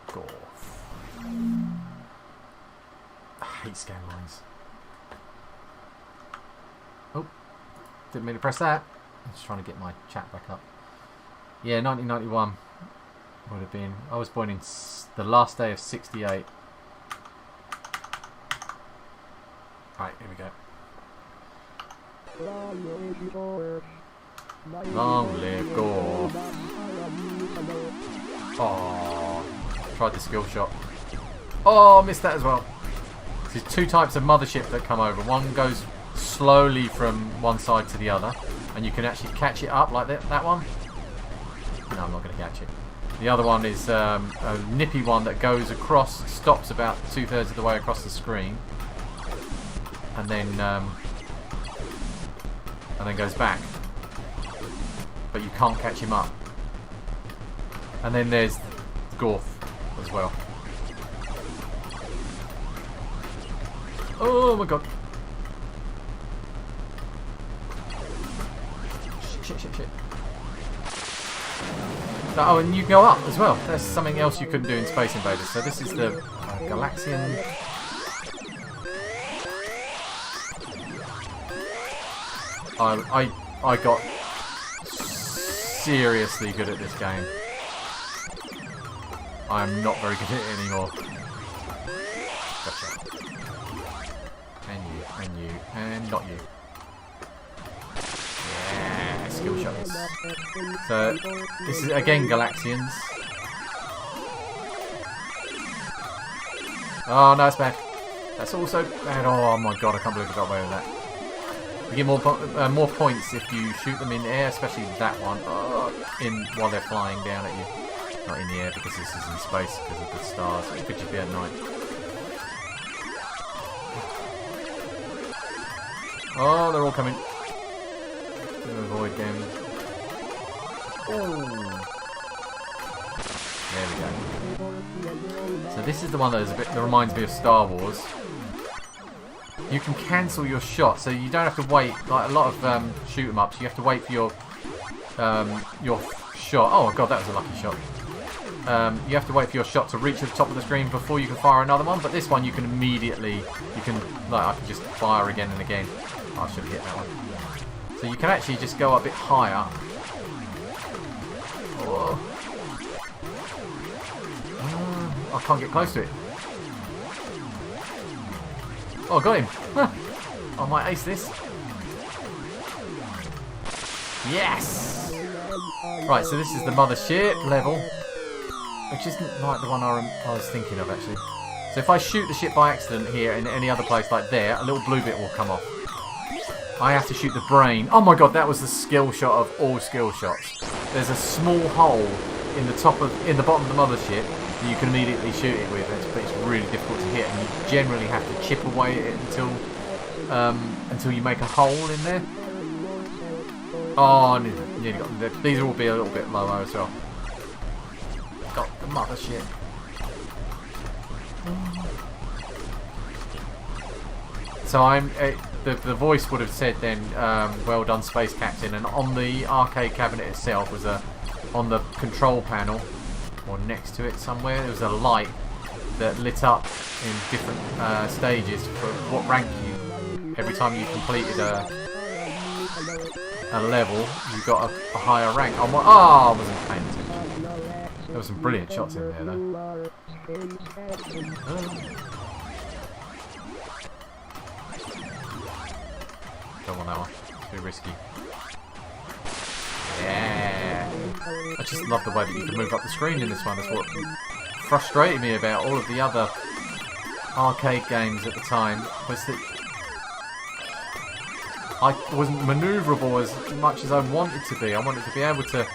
Gorf. I hate scan lines. Oh, didn't mean to press that. I'm just trying to get my chat back up. Yeah, 1991. Would have been. I was born in the last day of '68. Right, here we go. Long live Gorf. Oh, tried the skill shot. Oh, missed that as well. There's 2 types of mothership that come over. One goes slowly from one side to the other, and you can actually catch it up like that one. No, I'm not going to catch it. The other one is a nippy one that goes across, stops about 2/3 of the way across the screen, and then goes back. But you can't catch him up. And then there's Gorf as well. Oh my god! Shit. Oh, and you go up as well. There's something else you couldn't do in Space Invaders. So this is the Galaxian. I got seriously good at this game. I'm not very good at it anymore. Gotcha. And you, and not you. Yeah, skill shots. So, this is again Galaxians. Oh no, it's bad. That's also bad. Oh my god, I can't believe I got away with that. You get more points if you shoot them in the air, especially that one, while they're flying down at you. Not in the air because this is in space because of the stars. It could just be at night. Oh, they're all coming. To avoid them. Oh. There we go. So this is the one that is that reminds me of Star Wars. You can cancel your shot, so you don't have to wait. Like a lot of shoot 'em ups, you have to wait for your shot. Oh god, that was a lucky shot. You have to wait for your shot to reach the top of the screen before you can fire another one. But this one, you can immediately, I can just fire again and again. Oh, I should have hit that one. So you can actually just go a bit higher. Oh. I can't get close to it. Oh, got him. Huh. I might ace this. Yes! Right, so this is the mothership level, which isn't like the one I was thinking of, actually. So if I shoot the ship by accident here in any other place like there, a little blue bit will come off. I have to shoot the brain. Oh my god, that was the skill shot of all skill shots. There's a small hole in the bottom of the mothership that you can immediately shoot it with, but it's really difficult to hit, and you generally have to chip away at it until you make a hole in there. Oh, nearly got them. These will be a little bit lower as well. Got the mothership. So the voice would have said then, well done, Space Captain, and on the arcade cabinet itself was on the control panel, or next to it somewhere, there was a light that lit up in different stages for what rank you. Every time you completed a level, you got a higher rank. I wasn't paying attention. There were some brilliant shots in there though. Don't want that one. It's too risky. Yeah. I just love the way that you can move up the screen in this one. That's what frustrated me about all of the other arcade games at the time, was that I wasn't manoeuvrable as much as I wanted to be. I wanted to be able to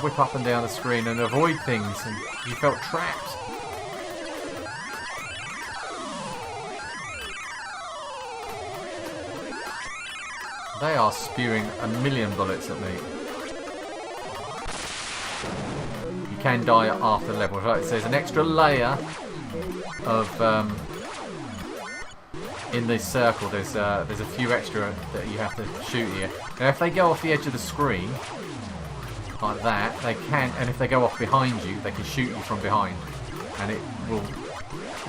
whip up and down the screen and avoid things, and you felt trapped. They are spewing a million bullets at me. You can die after the level. Right, so there's an extra layer of in this circle. There's a few extra that you have to shoot here. Now, if they go off the edge of the screen like that, they can, and if they go off behind you, they can shoot you from behind, and it will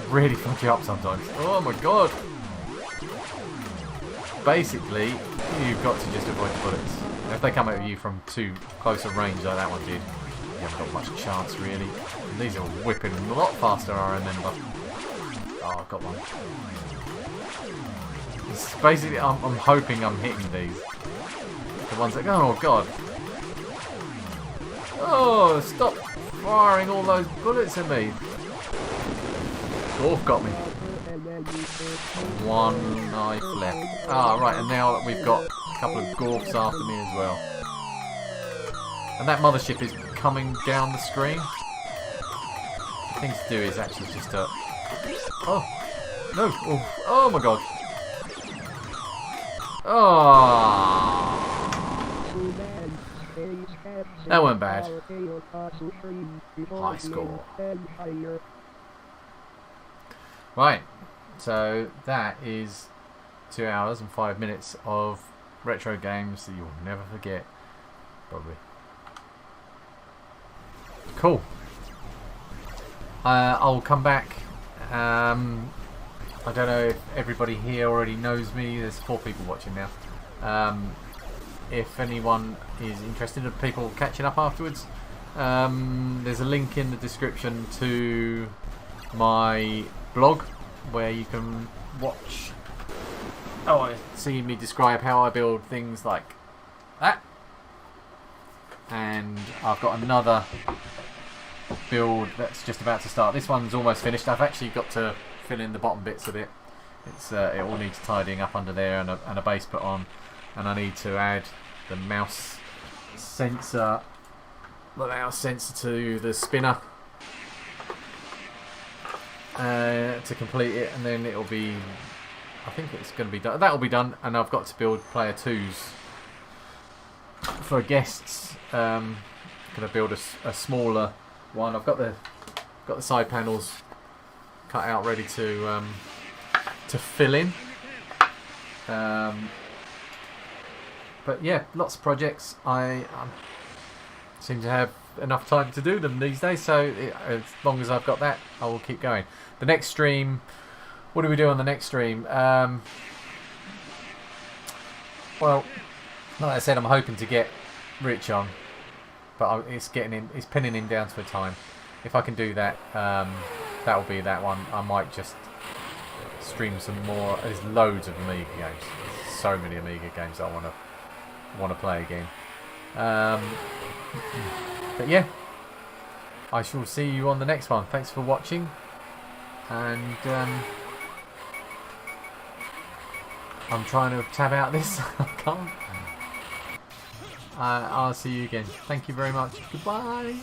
really fuck you up sometimes. Oh my god! Basically, you've got to just avoid the bullets. And if they come at you from too close a range like that one did, you haven't got much chance really. And these are whipping a lot faster, I remember. Oh, I've got one. It's basically, I'm hoping I'm hitting these. The ones that go, oh god. Oh, stop firing all those bullets at me. Dwarf got me. One knife left. Ah, right, and now that we've got a couple of Gorfs after me as well. And that mothership is coming down the screen. The thing to do is actually just oh! No! Oh my god! Oh! That went bad. High score. Right. So that is 2 hours and 5 minutes of retro games that you'll never forget, probably. Cool. I'll come back. I don't know if everybody here already knows me. There's 4 people watching now. If anyone is interested in people catching up afterwards, there's a link in the description to my blog where you can watch see me describe how I build things like that. And I've got another build that's just about to start. This one's almost finished. I've actually got to fill in the bottom bits of it. It all needs tidying up under there and a base put on, and I need to add the mouse sensor to the spinner to complete it, and then it'll be, I think it's going to be done. That'll be done, and I've got to build player 2s for guests. Going to build a smaller one. I've got the side panels cut out, ready to fill in. But yeah, lots of projects. I seem to have enough time to do them these days, so as long as I've got that, I will keep going. The next stream, what do we do on the next stream? Well, like I said, I'm hoping to get Rich on, but it's pinning him down to a time. If I can do that, that will be that one. I might just stream some more. There's loads of Amiga games. There's so many Amiga games I want to play again. But yeah, I shall see you on the next one. Thanks for watching, and I'm trying to tab out this. I can't. I'll see you again. Thank you very much. Goodbye.